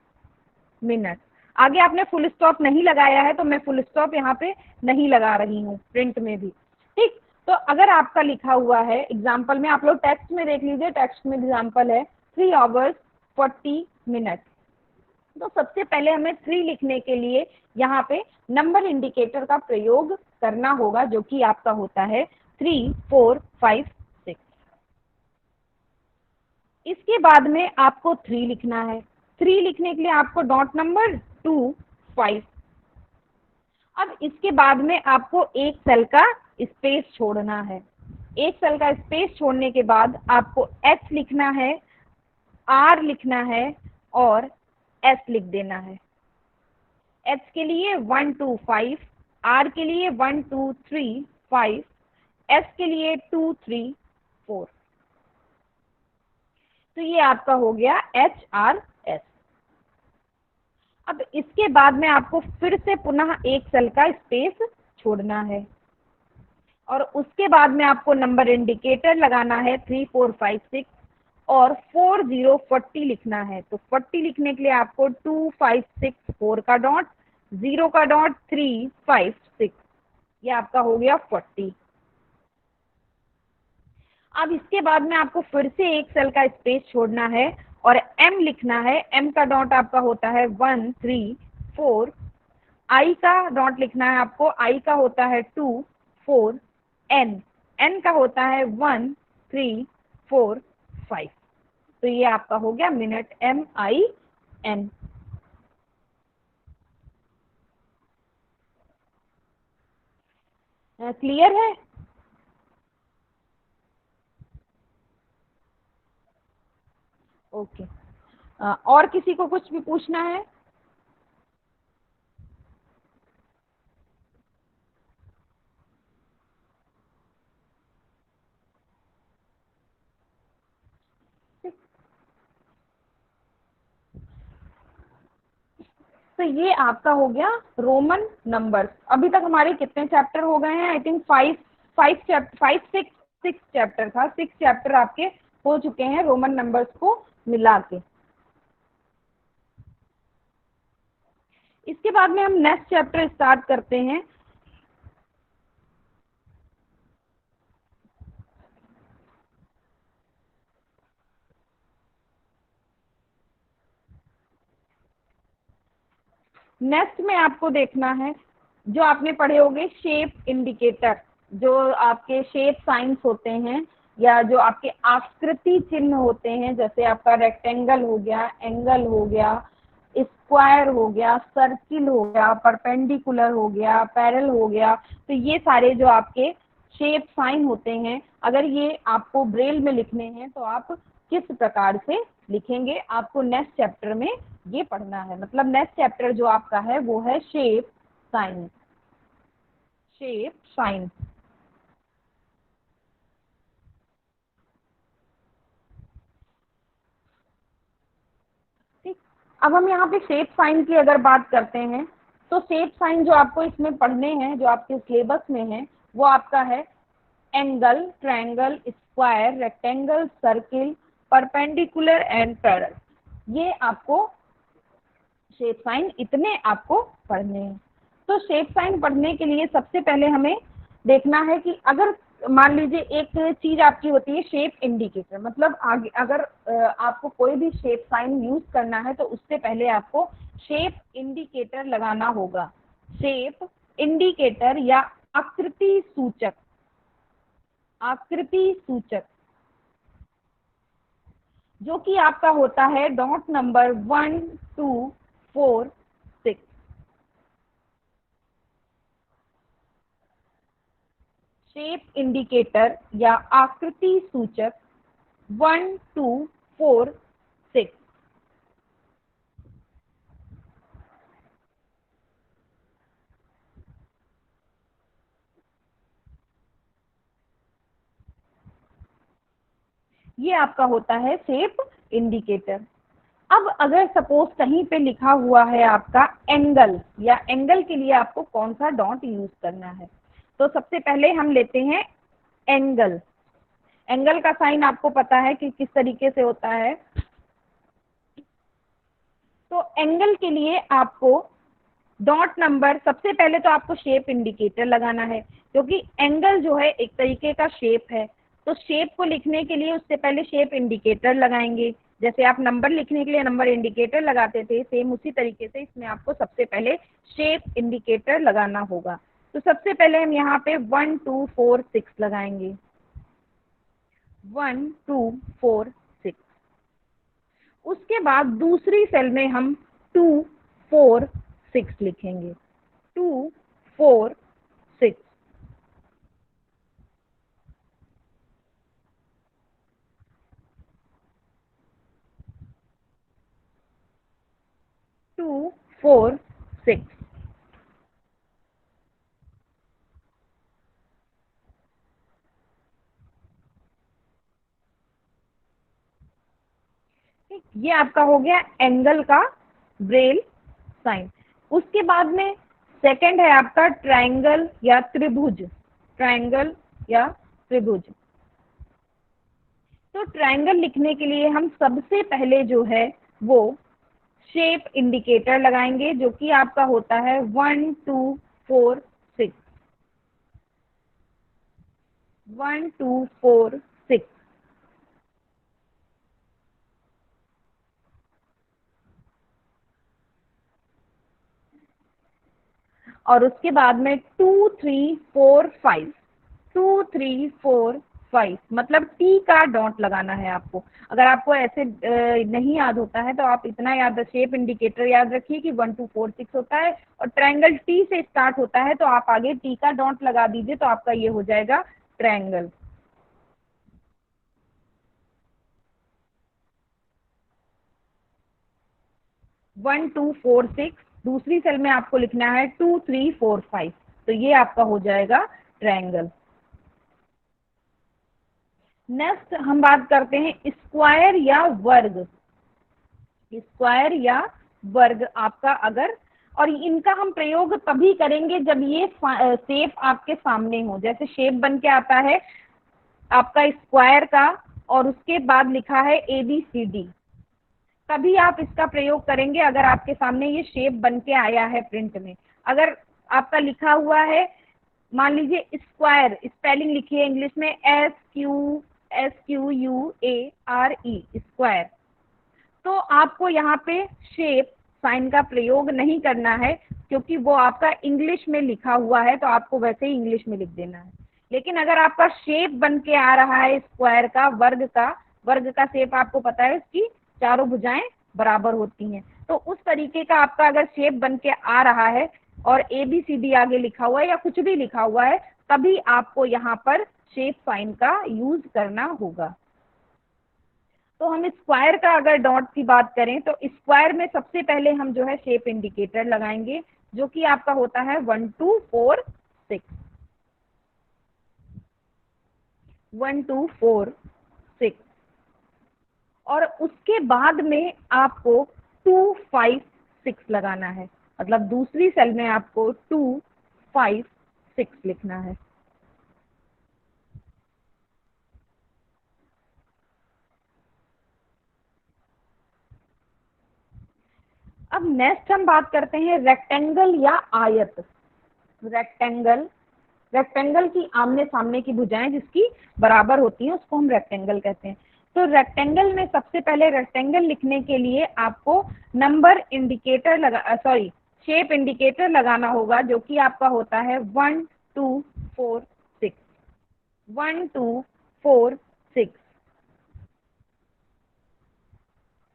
Speaker 2: minutes, आगे आपने फुल स्टॉप नहीं लगाया है तो मैं फुल स्टॉप यहाँ पे नहीं लगा रही हूँ प्रिंट में भी, ठीक। तो अगर आपका लिखा हुआ है एग्जाम्पल में, आप लोग टेक्स्ट में देख लीजिए, टेक्स्ट में एग्जाम्पल है 3 hours 40 minutes। तो सबसे पहले हमें 3 लिखने के लिए यहाँ पे नंबर इंडिकेटर का प्रयोग करना होगा जो कि आपका होता है 3 4 5 6। इसके बाद में आपको 3 लिखना है। 3 लिखने के लिए आपको डॉट नंबर 2 5। अब इसके बाद में आपको एक सेल का स्पेस छोड़ना है। एक सेल का स्पेस छोड़ने के बाद आपको H लिखना है, R लिखना है और S लिख देना है। H के लिए 1 2 5, R के लिए 1 2 3 5, S के लिए 2 3 4। तो ये आपका हो गया HRS। अब इसके बाद में आपको फिर से पुनः एक सेल का स्पेस छोड़ना है और उसके बाद में आपको नंबर इंडिकेटर लगाना है 3 4 5 6 और 4 0 40 लिखना है। तो 40 लिखने के लिए आपको 2 5 6 4 का डॉट, 0 का डॉट, 3 5 6, ये आपका हो गया 40। अब इसके बाद में आपको फिर से एक सेल का स्पेस छोड़ना है और M लिखना है। M का डॉट आपका होता है 1 3 4। I का डॉट लिखना है आपको, I का होता है 2 4। N का होता है 1 3 4 5। तो ये आपका हो गया मिनट MIN। क्लियर है? ओके, और किसी को कुछ भी पूछना है? तो ये आपका हो गया रोमन नंबर्स। अभी तक हमारे कितने चैप्टर हो गए हैं? आई थिंक 6 चैप्टर था। 6 चैप्टर आपके हो चुके हैं रोमन नंबर्स को मिला के। इसके बाद में हम नेक्स्ट चैप्टर स्टार्ट करते हैं। नेक्स्ट में आपको देखना है जो आपने पढ़े होंगे शेप इंडिकेटर, जो आपके शेप साइंस होते हैं या जो आपके आकृति चिन्ह होते हैं, जैसे आपका रेक्टेंगल हो गया, एंगल हो गया, स्क्वायर हो गया, सर्किल हो गया, परपेंडिकुलर हो गया, पैरेलल हो गया। तो ये सारे जो आपके शेप साइन होते हैं, अगर ये आपको ब्रेल में लिखने हैं तो आप किस प्रकार से लिखेंगे, आपको नेक्स्ट चैप्टर में ये पढ़ना है। मतलब नेक्स्ट चैप्टर जो आपका है वो है शेप साइन। शेप साइन, ठीक। अब हम यहाँ पे शेप साइन की अगर बात करते हैं तो शेप साइन जो आपको इसमें पढ़ने हैं, जो आपके सिलेबस में है, वो आपका है angle, triangle, square, rectangle, circle, perpendicular and parallel. ये आपको शेप साइन इतने आपको पढ़ने हैं। तो शेप साइन पढ़ने के लिए सबसे पहले हमें देखना है कि अगर मान लीजिए एक चीज आपकी होती है शेप इंडिकेटर, मतलब आगे अगर आपको कोई भी शेप साइन यूज करना है तो उससे पहले आपको शेप इंडिकेटर लगाना होगा। शेप इंडिकेटर या आकृति सूचक, आकृति सूचक जो कि आपका होता है डॉट नंबर 1 2 4 6। शेप इंडिकेटर या आकृति सूचक 1 2 4 6। ये आपका होता है शेप इंडिकेटर। अब अगर सपोज कहीं पे लिखा हुआ है आपका एंगल, या एंगल के लिए आपको कौन सा डॉट यूज करना है, तो सबसे पहले हम लेते हैं एंगल। एंगल का साइन आपको पता है कि किस तरीके से होता है। तो एंगल के लिए आपको डॉट नंबर, सबसे पहले तो आपको शेप इंडिकेटर लगाना है, क्योंकि एंगल जो है एक तरीके का शेप है। तो शेप को लिखने के लिए उससे पहले शेप इंडिकेटर लगाएंगे। जैसे आप नंबर लिखने के लिए नंबर इंडिकेटर लगाते थे, सेम उसी तरीके से इसमें आपको सबसे पहले शेप इंडिकेटर लगाना होगा। तो सबसे पहले हम यहाँ पे 1 2 4 6 लगाएंगे। 1 2 4 6। उसके बाद दूसरी सेल में हम 2 4 6 लिखेंगे। 2 4 6। टू 4 6। ये आपका हो गया एंगल का ब्रेल साइन। उसके बाद में सेकंड है आपका ट्रायंगल या त्रिभुज। ट्रायंगल या त्रिभुज। तो ट्रायंगल लिखने के लिए हम सबसे पहले जो है वो शेप इंडिकेटर लगाएंगे, जो कि आपका होता है 1 2 4 6। 1 2 4 6। और उसके बाद में 2 3 4 5। 2 3 4 5 मतलब टी का डॉट लगाना है आपको। अगर आपको ऐसे नहीं याद होता है तो आप इतना याद, शेप इंडिकेटर याद रखिए कि 1 2 4 6 होता है और ट्रायंगल टी से स्टार्ट होता है, तो आप आगे टी का डॉट लगा दीजिए तो आपका ये हो जाएगा triangle. One two four six. दूसरी सेल में आपको लिखना है 2 3 4 5, तो ये आपका हो जाएगा ट्रायंगल। नेक्स्ट हम बात करते हैं स्क्वायर या वर्ग। स्क्वायर या वर्ग आपका अगर, और इनका हम प्रयोग तभी करेंगे जब ये शेप आपके सामने हो। जैसे शेप बन के आता है आपका स्क्वायर का और उसके बाद लिखा है ABCD, तभी आप इसका प्रयोग करेंगे अगर आपके सामने ये शेप बन के आया है प्रिंट में। अगर आपका लिखा हुआ है, मान लीजिए स्क्वायर, स्पेलिंग लिखिए इंग्लिश में SQUARE, स्क्वायर, तो आपको यहाँ पे शेप साइन का प्रयोग नहीं करना है, क्योंकि वो आपका इंग्लिश में लिखा हुआ है तो आपको वैसे ही इंग्लिश में लिख देना है। लेकिन अगर आपका शेप बन के आ रहा है स्क्वायर का, वर्ग का शेप आपको पता है उसकी चारों भुजाएं बराबर होती हैं, तो उस तरीके का आपका अगर शेप बन के आ रहा है और ABCD आगे लिखा हुआ है या कुछ भी लिखा हुआ है, तभी आपको यहाँ पर शेप साइन का यूज करना होगा। तो हम स्क्वायर का अगर डॉट की बात करें तो स्क्वायर में सबसे पहले हम जो है शेप इंडिकेटर लगाएंगे, जो कि आपका होता है 1 2 4 6। 1 2 4 6। और उसके बाद में आपको 2 5 6 लगाना है, मतलब दूसरी सेल में आपको 2 5 6 लिखना है। अब नेक्स्ट हम बात करते हैं रेक्टेंगल या आयत। रेक्टेंगल रेक्टेंगल की आमने सामने की भुजाएं जिसकी बराबर होती हैं उसको हम रेक्टेंगल कहते हैं। तो रेक्टेंगल में सबसे पहले रेक्टेंगल लिखने के लिए आपको नंबर इंडिकेटर शेप इंडिकेटर लगाना होगा, जो कि आपका होता है 1 2 4 6, 1 2 4 6,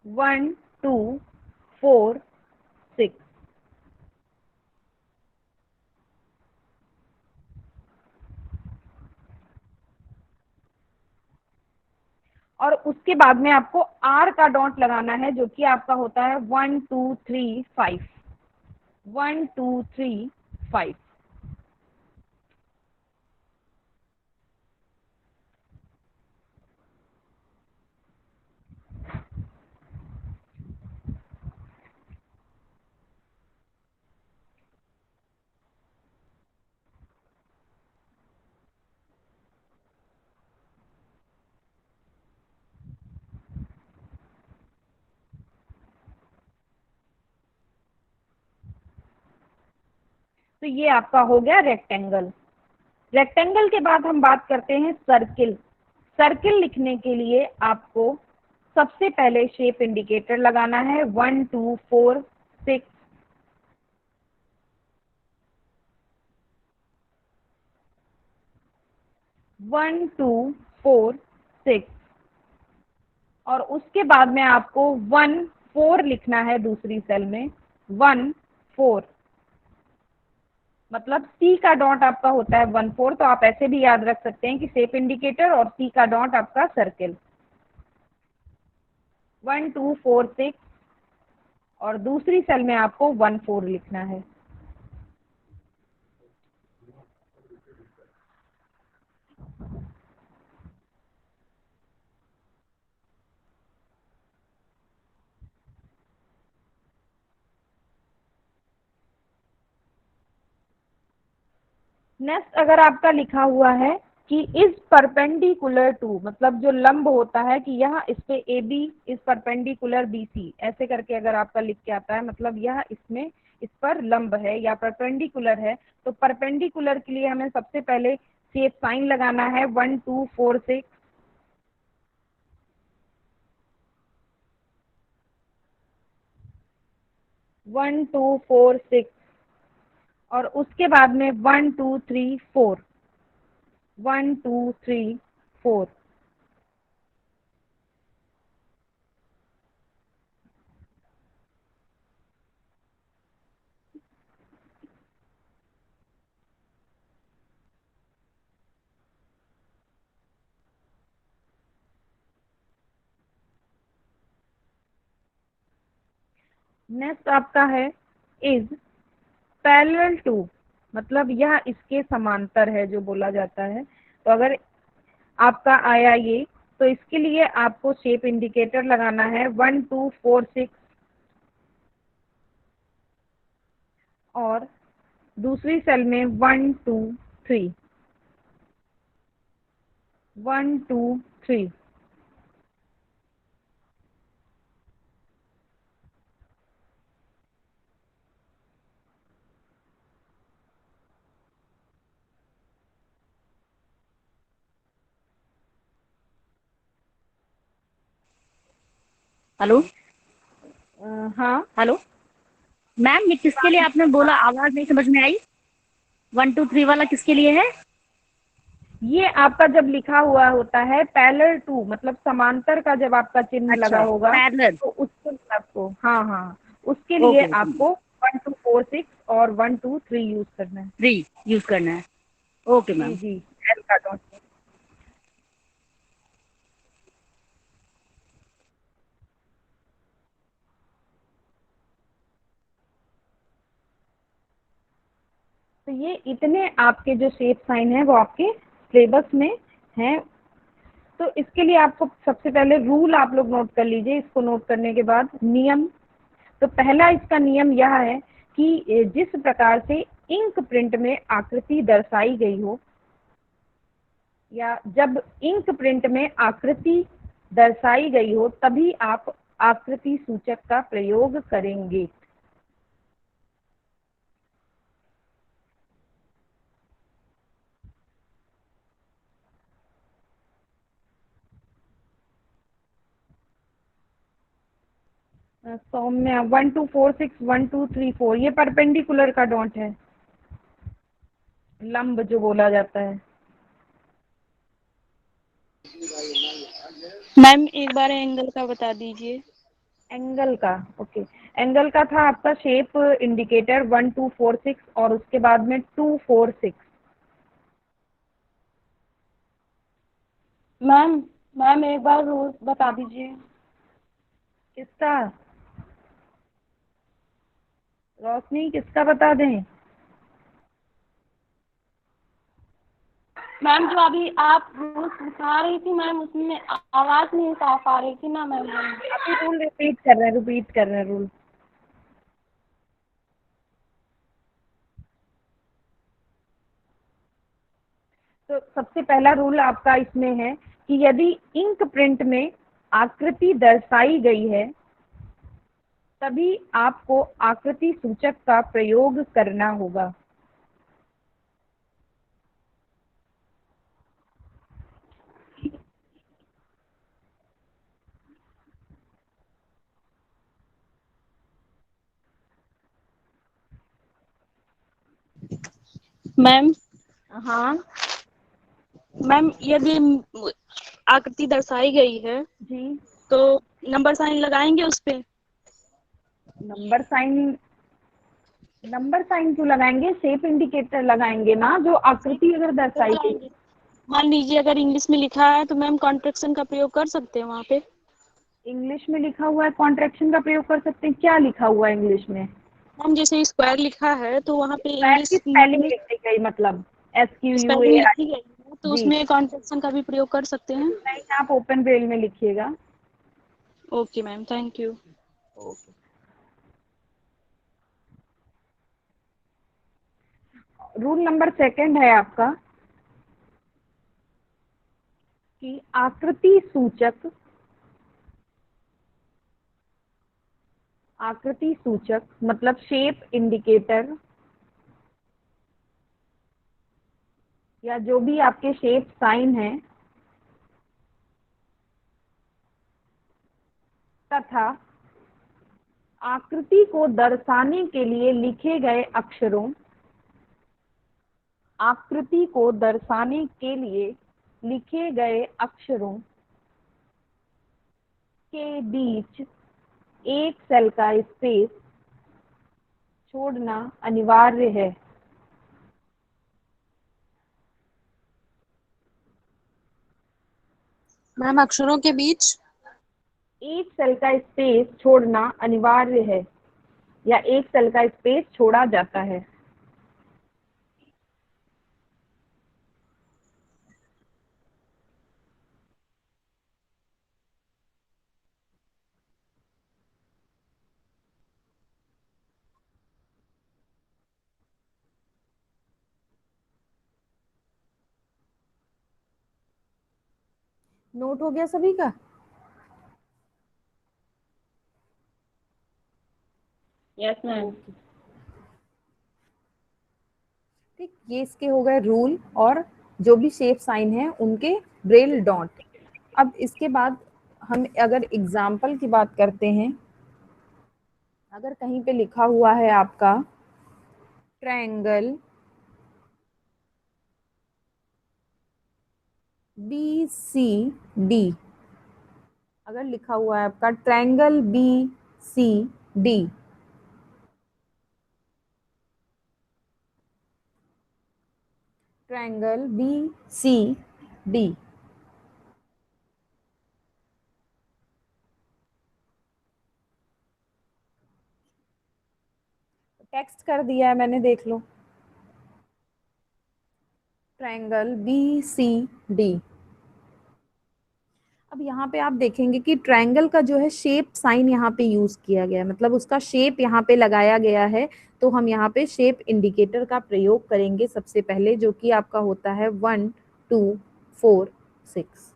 Speaker 2: 1 2 4 6। और उसके बाद में आपको आर का डॉट लगाना है, जो कि आपका होता है 1 2 3 5, 1 2 3 5। तो ये आपका हो गया रेक्टेंगल। रेक्टेंगल के बाद हम बात करते हैं सर्किल। सर्किल लिखने के लिए आपको सबसे पहले शेप इंडिकेटर लगाना है 1 2 4 6, 1 2 4 6। और उसके बाद में आपको 1 4 लिखना है दूसरी सेल में, 1 4। मतलब सी का डॉट आपका होता है 1 4, तो आप ऐसे भी याद रख सकते हैं कि शेप इंडिकेटर और सी का डॉट आपका सर्किल। 1 2 4 6 और दूसरी सेल में आपको 1 4 लिखना है। नेक्स्ट अगर आपका लिखा हुआ है कि इज परपेंडिकुलर टू, मतलब जो लंब होता है कि यह इस पे A B is perpendicular B C, ऐसे करके अगर आपका लिख के आता है मतलब यह इसमें इस पर लंब है या परपेंडिकुलर है। तो परपेंडिकुलर के लिए हमें सबसे पहले शेप साइन लगाना है 1 2 4 6, 1 2 4 6। और उसके बाद में 1 2 3 4, 1 2 3 4। नेक्स्ट आपका है इज पैरेलल टू, मतलब यह इसके समांतर है जो बोला जाता है। तो अगर आपका आया ये, तो इसके लिए आपको शेप इंडिकेटर लगाना है 1 2 4 6 और दूसरी सेल में 1 2 3, 1 2 3।
Speaker 7: हेलो।
Speaker 2: हाँ,
Speaker 7: हेलो मैम, ये किसके लिए आपने बोला? आवाज नहीं समझ में आई। 1 2 3 वाला किसके लिए है?
Speaker 2: ये आपका जब लिखा हुआ होता है पैरेलल टू, मतलब समांतर का जब आपका चिन्ह लगा
Speaker 7: अच्छा,
Speaker 2: होगा
Speaker 7: पैरेलल।
Speaker 2: तो उसके लिए आपको, हाँ हाँ, उसके लिए
Speaker 7: ओके,
Speaker 2: आपको 1 2 4 6 और 1 2 3 यूज करना है।
Speaker 7: 3 यूज करना है। ओके
Speaker 2: जी
Speaker 7: मैम।
Speaker 2: जी, एल का डॉट। तो ये इतने आपके जो शेप साइन है वो आपके सिलेबस में हैं। तो इसके लिए आपको सबसे पहले रूल आप लोग नोट कर लीजिए। इसको नोट करने के बाद नियम। तो पहला इसका नियम यह है कि जिस प्रकार से इंक प्रिंट में आकृति दर्शाई गई हो, या जब इंक प्रिंट में आकृति दर्शाई गई हो तभी आप आकृति सूचक का प्रयोग करेंगे। सौम्या 1246 1234, ये परपेंडिकुलर का डॉट है, लंब जो बोला जाता है।
Speaker 7: मैम एक बार एंगल का बता दीजिए।
Speaker 2: एंगल का, ओके। एंगल का था आपका शेप इंडिकेटर 1246 और उसके बाद में 246।
Speaker 7: मैम मैम एक बार रूल बता दीजिए।
Speaker 2: किसका? रोशनी किसका बता दें?
Speaker 7: मैम जो अभी आप रूल्स बता रही थी मैम, उसमें आवाज नहीं साफ आ रही थी ना मैम।
Speaker 2: अभी रूल रिपीट कर रहे हैं रूल। तो सबसे पहला रूल आपका इसमें है कि यदि इंक प्रिंट में आकृति दर्शाई गई है तभी आपको आकृति सूचक का प्रयोग करना होगा।
Speaker 7: मैम
Speaker 2: हाँ
Speaker 7: मैम यदि आकृति दर्शाई गई है
Speaker 2: जी।
Speaker 7: तो नंबर साइन लगाएंगे उस पे?
Speaker 2: नंबर साइन, नंबर साइन क्यों लगाएंगे? शेप इंडिकेटर लगाएंगे ना, जो आकृति अगर दर्शाई गई।
Speaker 7: लगाएंगे। मान लीजिए अगर इंग्लिश में लिखा है तो मैम कॉन्ट्रैक्शन का प्रयोग कर सकते हैं वहाँ पे?
Speaker 2: इंग्लिश में लिखा हुआ है, कॉन्ट्रैक्शन का प्रयोग कर सकते हैं। क्या लिखा हुआ है इंग्लिश में?
Speaker 7: मैम जैसे स्क्वायर लिखा है तो वहाँ पे
Speaker 2: पैर की
Speaker 7: इंग्लिश
Speaker 2: स्पेलिंग लिखी गई, मतलब
Speaker 7: स्पेलिंग
Speaker 2: SQUARE।
Speaker 7: लिखी गई है तो
Speaker 2: जी
Speaker 7: उसमें कॉन्ट्रैक्शन का भी प्रयोग कर सकते हैं?
Speaker 2: नहीं, आप ओपन ब्रेल में लिखिएगा।
Speaker 7: Okay ma'am, thank you.
Speaker 2: Rule number second है आपका कि आकृति सूचक मतलब शेप इंडिकेटर या जो भी आपके शेप साइन है तथा आकृति को दर्शाने के लिए लिखे गए अक्षरों, आकृति को दर्शाने के लिए लिखे गए अक्षरों के बीच एक सेल का स्पेस छोड़ना अनिवार्य है।
Speaker 7: मैम अक्षरों के बीच
Speaker 2: एक सेल का स्पेस छोड़ना अनिवार्य है या एक सेल का स्पेस छोड़ा जाता है। नोट हो गया सभी का?
Speaker 7: Yes ma'am.
Speaker 2: ठीक, ये इसके हो गए रूल और जो भी शेप साइन है उनके ब्रेल डॉट। अब इसके बाद हम अगर एग्जाम्पल की बात करते हैं, अगर कहीं पे लिखा हुआ है आपका ट्रायंगल BCD, अगर लिखा हुआ है आपका triangle BCD, triangle BCD, text कर दिया है मैंने, देख लो। Triangle BCD। अब यहाँ पे आप देखेंगे कि ट्रायंगल का जो है शेप साइन यहाँ पे यूज किया गया है, मतलब उसका शेप यहाँ पे लगाया गया है। तो हम यहाँ पे शेप इंडिकेटर का प्रयोग करेंगे सबसे पहले, जो कि आपका होता है 1 2 4 6।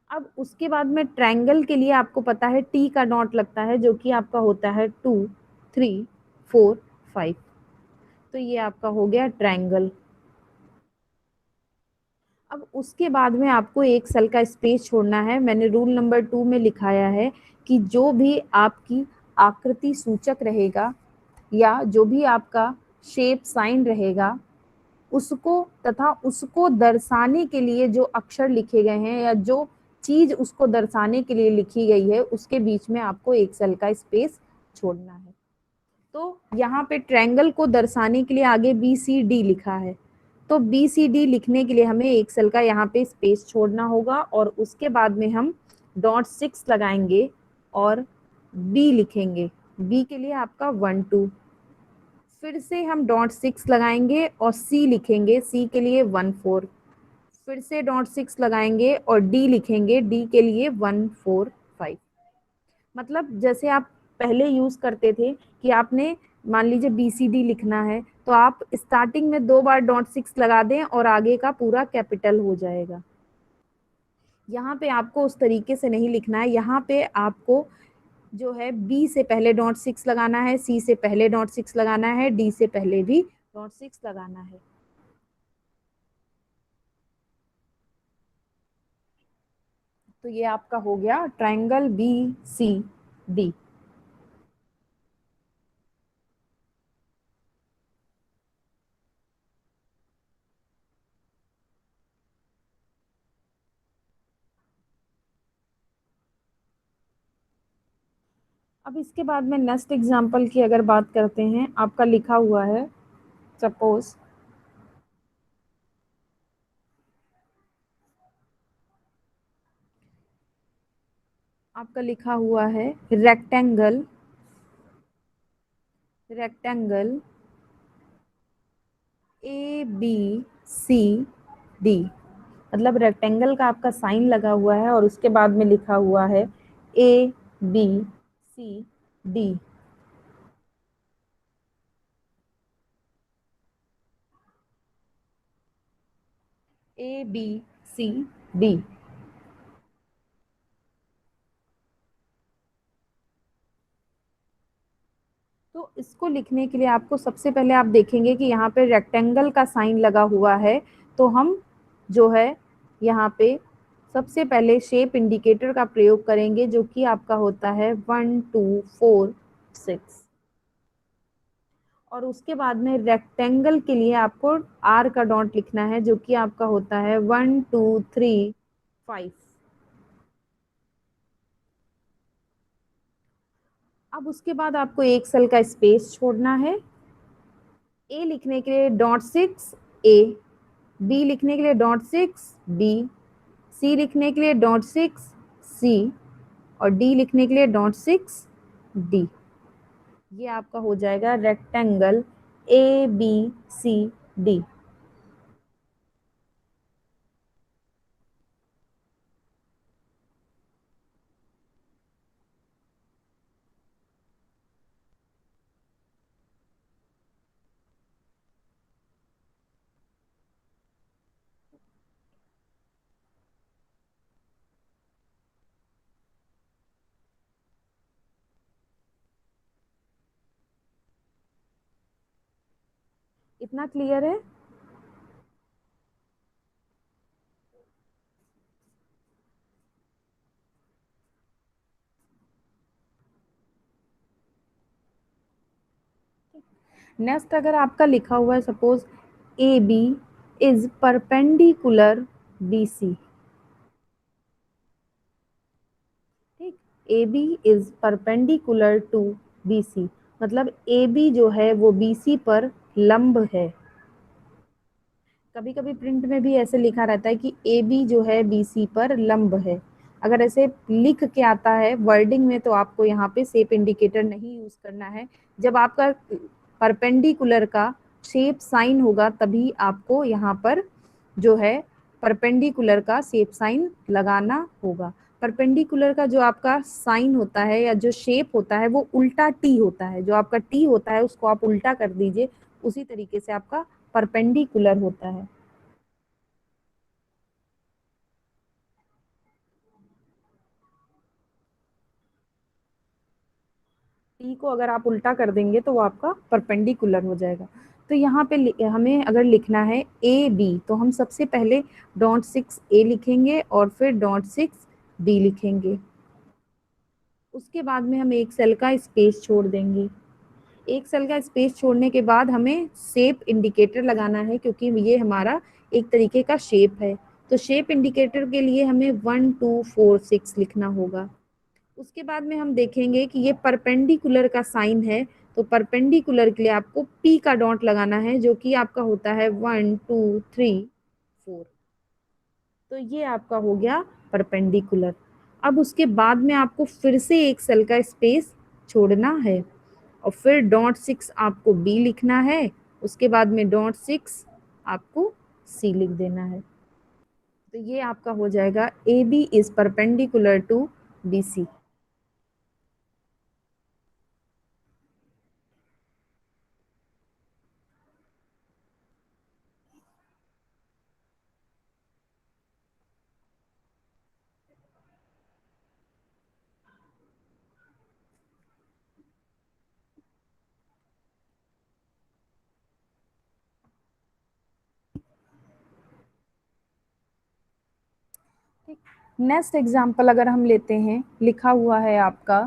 Speaker 2: अब उसके बाद में ट्रायंगल के लिए आपको पता है T का डॉट लगता है, जो कि आपका होता है 2 3 4 5। तो ये आपका हो गया ट्रायंगल। अब उसके बाद में आपको एक सेल का स्पेस छोड़ना है। मैंने रूल नंबर 2 में लिखाया है कि जो भी आपकी आकृति सूचक रहेगा या जो भी आपका शेप साइन रहेगा उसको तथा उसको दर्शाने के लिए जो अक्षर लिखे गए हैं या जो चीज उसको दर्शाने के लिए लिखी गई है उसके बीच में आपको एक सेल का स्पेस छोड़ना है। तो यहाँ पे ट्रायंगल को दर्शाने के लिए आगे BCD लिखा है, तो BCD लिखने के लिए हमें एक सेल का यहाँ पे स्पेस छोड़ना होगा और उसके बाद में हम .6 लगाएंगे और B लिखेंगे। B के लिए आपका 1 2, फिर से हम .6 लगाएंगे और C लिखेंगे, C के लिए 1 4, फिर से .6 लगाएंगे और D लिखेंगे, D के लिए 1 4 5। मतलब जैसे आप पहले यूज करते थे कि आपने मान लीजिए BCD लिखना है तो आप स्टार्टिंग में 2 बार .6 लगा दें और आगे का पूरा कैपिटल हो जाएगा। यहाँ पे आपको उस तरीके से नहीं लिखना है। यहाँ पे आपको जो है B से पहले .6 लगाना है, C से पहले .6 लगाना है, D से पहले भी .6 लगाना है। तो ये आपका हो गया ट्रायंगल BCD। अब इसके बाद में नेक्स्ट एग्जांपल की अगर बात करते हैं, आपका लिखा हुआ है सपोज आपका लिखा हुआ है रेक्टेंगल ABCD, मतलब रेक्टेंगल का आपका साइन लगा हुआ है और उसके बाद में लिखा हुआ है ABCD। ABCD। तो इसको लिखने के लिए आपको सबसे पहले आप देखेंगे कि यहाँ पे रेक्टेंगल का साइन लगा हुआ है, तो हम जो है यहाँ पे सबसे पहले शेप इंडिकेटर का प्रयोग करेंगे जो कि आपका होता है 1 2 4 6 और उसके बाद में रेक्टेंगल के लिए आपको R का डॉट लिखना है जो कि आपका होता है 1 2 3 5। अब उसके बाद आपको एक सेल का स्पेस छोड़ना है। A लिखने के लिए .6 A, B लिखने के लिए .6 B, C लिखने के लिए .6 C और D लिखने के लिए .6 D। ये आपका हो जाएगा रेक्टेंगल ABCD। इतना क्लियर है? नेक्स्ट अगर आपका लिखा हुआ है suppose AB is perpendicular BC, ठीक, AB is perpendicular to BC, मतलब AB जो है वो BC पर लंब है। कभी कभी प्रिंट में भी ऐसे लिखा रहता है कि AB जो है BC पर लंब है। अगर ऐसे लिख के आता है वर्डिंग में तो आपको यहाँ पे शेप इंडिकेटर नहीं यूज करना है। जब आपका परपेंडिकुलर का शेप साइन होगा तभी आपको यहाँ पर जो है परपेंडिकुलर का शेप साइन लगाना होगा। परपेंडिकुलर का जो आपका साइन होता है या जो शेप होता है वो उल्टा टी होता है। जो आपका टी होता है उसको आप उल्टा कर दीजिए, उसी तरीके से आपका परपेंडिकुलर होता है। टी को अगर आप उल्टा कर देंगे तो वो आपका परपेंडिकुलर हो जाएगा। तो यहाँ पे हमें अगर लिखना है ए बी, तो हम सबसे पहले डॉट 6 ए लिखेंगे और फिर डॉट 6 बी लिखेंगे। उसके बाद में हम एक सेल का स्पेस छोड़ देंगे। एक सेल का स्पेस छोड़ने के बाद हमें शेप इंडिकेटर लगाना है, क्योंकि ये हमारा एक तरीके का शेप है। तो शेप इंडिकेटर के लिए हमें 1 2 4 6 लिखना होगा। उसके बाद में हम देखेंगे कि ये परपेंडिकुलर का साइन है, तो परपेंडिकुलर के लिए आपको पी का डॉट लगाना है, जो कि आपका होता है 1 2 3 4। तो ये आपका हो गया परपेंडिकुलर। अब उसके बाद में आपको फिर से एक सेल का स्पेस छोड़ना है और फिर डॉट 6 आपको बी लिखना है। उसके बाद में डॉट 6 आपको सी लिख देना है। तो ये आपका हो जाएगा A B is perpendicular to B C. Next example अगर हम लेते हैं, लिखा हुआ है आपका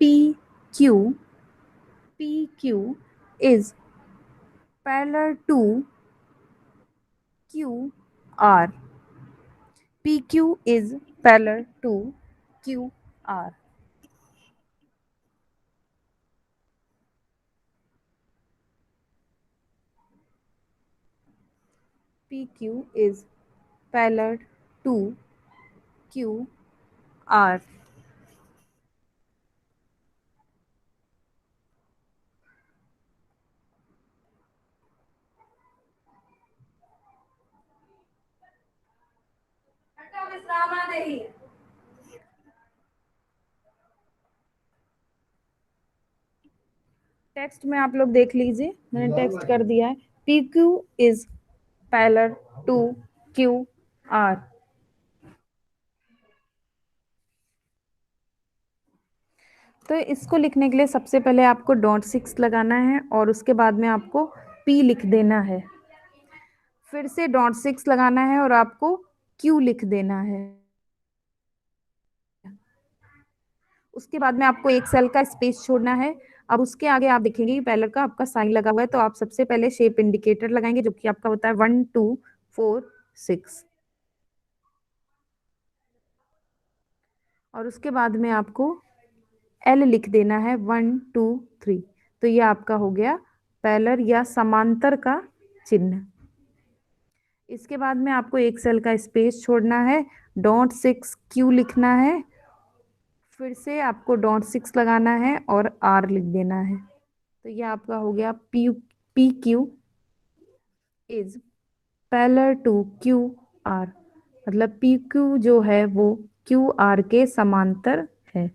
Speaker 2: P Q is parallel to Q R. P Q is parallel to Q R. P Q is parallel to Q R. Text में आप लोग देख लीजिए, मैंने टेक्स्ट कर दिया है। P Q is parallel to Q R. तो इसको लिखने के लिए सबसे पहले आपको डॉट 6 लगाना है और उसके बाद में आपको पी लिख देना है। फिर से डॉट 6 लगाना है और आपको क्यू लिख देना है। उसके बाद में आपको एक सेल का स्पेस छोड़ना है। अब उसके आगे आप देखेंगे पैरेलल का आपका साइन लगा हुआ है, तो आप सबसे पहले शेप इंडिकेटर लगाएंगे, जो कि आपका होता है 1 2 4 6। और उसके बाद में आपको एल लिख देना है 1 2 3। तो ये आपका हो गया पैरेलल या समांतर का चिन्ह। इसके बाद में आपको एक सेल का स्पेस छोड़ना है, डॉट 6 क्यू लिखना है, फिर से आपको डॉट 6 लगाना है और आर लिख देना है। तो ये आपका हो गया P Q is parallel to Q R. मतलब पी क्यू जो है वो क्यू आर के समांतर है।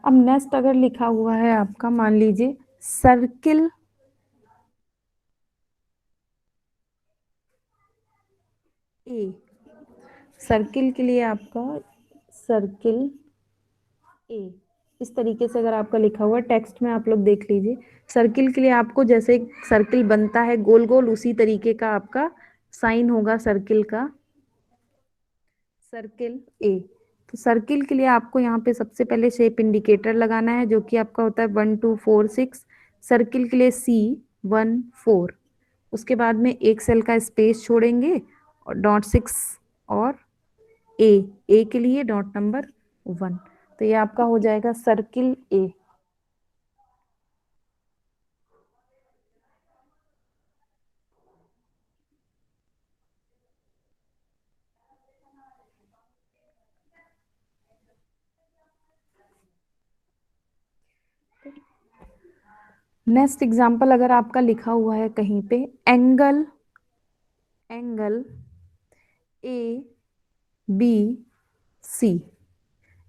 Speaker 2: अब नेक्स्ट अगर लिखा हुआ है आपका, मान लीजिए सर्किल ए। सर्किल के लिए आपका सर्किल ए इस तरीके से अगर आपका लिखा हुआ टेक्स्ट में आप लोग देख लीजिए। सर्किल के लिए आपको जैसे सर्किल बनता है गोल गोल, उसी तरीके का आपका साइन होगा सर्किल का, सर्किल ए। तो सर्किल के लिए आपको यहाँ पे सबसे पहले शेप इंडिकेटर लगाना है, जो कि आपका होता है 1 2 4 6। सर्किल के लिए सी 1 4। उसके बाद में एक सेल का स्पेस छोड़ेंगे और डॉट 6 और ए के लिए डॉट नंबर 1। तो ये आपका हो जाएगा सर्किल ए। नेक्स्ट एग्जाम्पल अगर आपका लिखा हुआ है कहीं पे, angle A B C,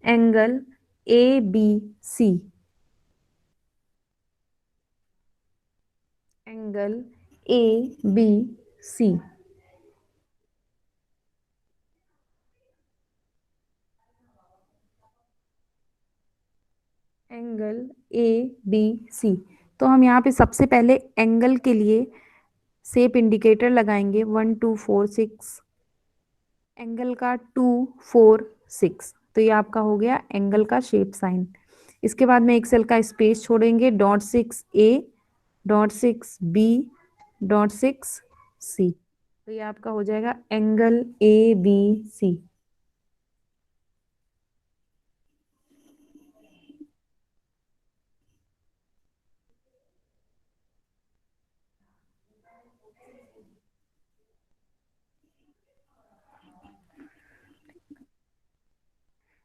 Speaker 2: angle A B C, angle A B C, angle A B C. तो हम यहाँ पे सबसे पहले एंगल के लिए शेप इंडिकेटर लगाएंगे 1 2 4 6, एंगल का 2 4 6। तो ये आपका हो गया एंगल का शेप साइन। इसके बाद में एक सेल का स्पेस छोड़ेंगे, डॉट 6 ए, डॉट 6 बी, डॉट 6 सी। तो ये आपका हो जाएगा एंगल ए बी सी।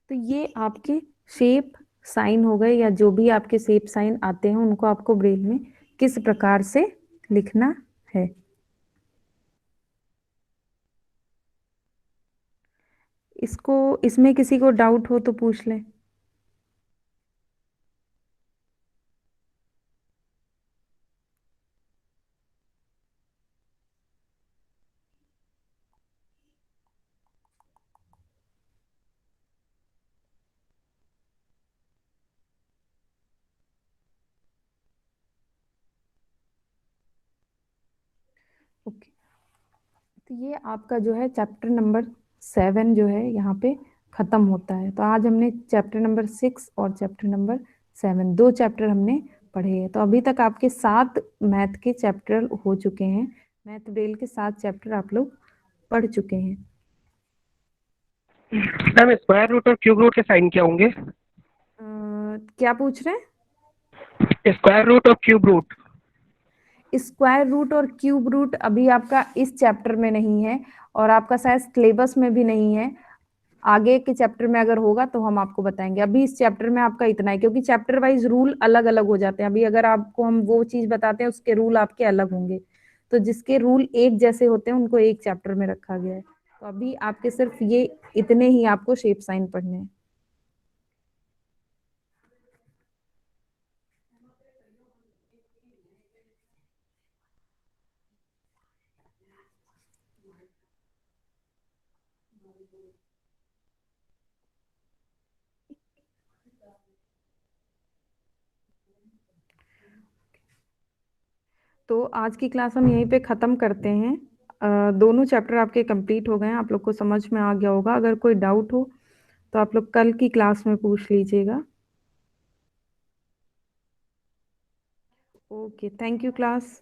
Speaker 2: तो ये आपके शेप साइन हो गए, या जो भी आपके शेप साइन आते हैं उनको आपको ब्रेल में किस प्रकार से लिखना है। इसको, इसमें किसी को डाउट हो तो पूछ लें। ओके, तो ये आपका जो है चैप्टर नंबर 7 जो है यहाँ पे खत्म होता है। तो आज हमने चैप्टर नंबर 6 और चैप्टर नंबर 7 दो चैप्टर हमने पढ़े हैं। तो अभी तक आपके 7 मैथ के चैप्टर हो चुके हैं। मैथ ब्रेल के 7 चैप्टर आप लोग पढ़ चुके हैं।
Speaker 5: मैम स्क्वायर रूट और क्यूब रूट के साइन क्या होंगे?
Speaker 2: क्या पूछ रहे हैं?
Speaker 5: स्क्वायर रूट और क्यूब रूट।
Speaker 2: स्क्वायर रूट और क्यूब रूट अभी आपका इस चैप्टर में नहीं है, और आपका शायद सिलेबस में भी नहीं है। आगे के चैप्टर में अगर होगा तो हम आपको बताएंगे। अभी इस चैप्टर में आपका इतना है, क्योंकि चैप्टर वाइज रूल अलग अलग हो जाते हैं। अभी अगर आपको हम वो चीज बताते हैं उसके रूल आपके अलग होंगे, तो जिसके रूल एक जैसे होते हैं उनको एक चैप्टर में रखा गया है। तो अभी आपके सिर्फ ये इतने ही आपको शेप साइन पढ़ने हैं। तो आज की क्लास हम यहीं पे ख़त्म करते हैं। दोनों चैप्टर आपके कंप्लीट हो गए हैं, आप लोग को समझ में आ गया होगा। अगर कोई डाउट हो तो आप लोग कल की क्लास में पूछ लीजिएगा। Okay, thank you class.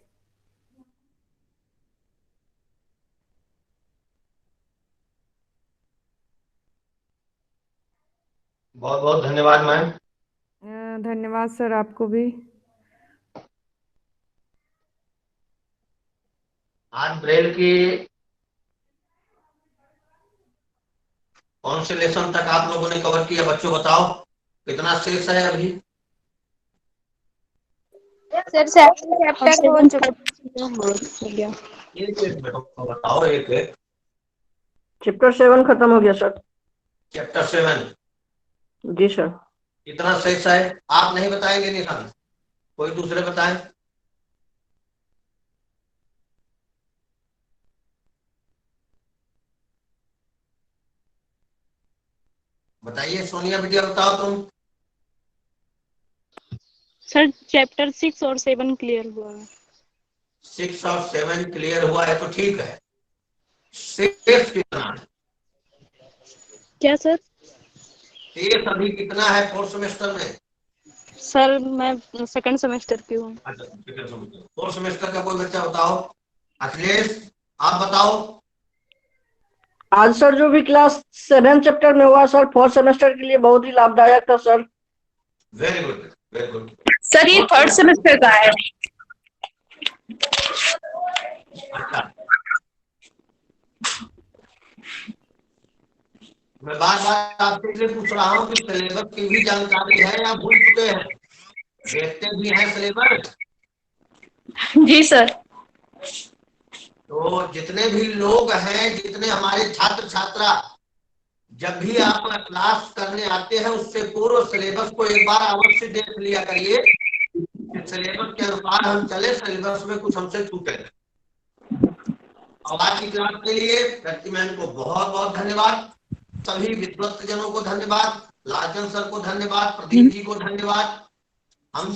Speaker 1: बहुत बहुत धन्यवाद मैम।
Speaker 2: धन्यवाद सर, आपको भी।
Speaker 1: आज ब्रेल की कौन से लेसन तक आप लोगों ने कवर किया? बच्चों बताओ कितना शेष है अभी?
Speaker 8: सर चैप्टर हो चुका।
Speaker 1: एक एक बेटा बताओ, एक एक।
Speaker 6: चैप्टर 7 खत्म हो गया सर।
Speaker 1: चैप्टर 7
Speaker 6: जी सर।
Speaker 1: कितना शेष है? आप नहीं बताएंगे निशान, कोई दूसरे बताएं। बताइए सोनिया बिटिया, बताओ तुम।
Speaker 7: सर चैप्टर 6 और 7 क्लियर हुआ है।
Speaker 1: 6 और 7 क्लियर हुआ है तो ठीक है। शेष कितना है?
Speaker 7: क्या सर?
Speaker 1: शेष अभी कितना है 4th सेमेस्टर में?
Speaker 7: सर मैं सेकंड सेमेस्टर की हूँ।
Speaker 1: अच्छा, 4th सेमेस्टर का कोई बच्चा बताओ। अखिलेश आप बताओ।
Speaker 6: आज सर जो भी क्लास 7 चैप्टर में हुआ सर 4th सेमेस्टर के लिए बहुत ही लाभदायक था sir.
Speaker 1: Very good, very good.
Speaker 8: Sir ये 3rd सेमेस्टर का है।
Speaker 1: अच्छा, मैं बार बार आपसे इसलिए पूछ रहा हूँ कि सिलेबस की भी जानकारी है या भूल चुके हैं? देखते भी हैं सिलेबस?
Speaker 8: जी सर।
Speaker 1: तो जितने भी लोग हैं, जितने हमारे छात्र छात्रा, जब भी आप क्लास करने आते हैं उससे पूर्व सिलेबस को एक बार अवश्य देख लिया करिए कि सिलेबस के अनुसार हम चले, सिलेबस में कुछ हमसे छूटे। और आज की क्लास के लिए व्यक्ति मैन को बहुत बहुत धन्यवाद, सभी विद्वत जनों को धन्यवाद, लाजन सर को धन्यवाद, प्रदीप जी को धन्यवाद। हम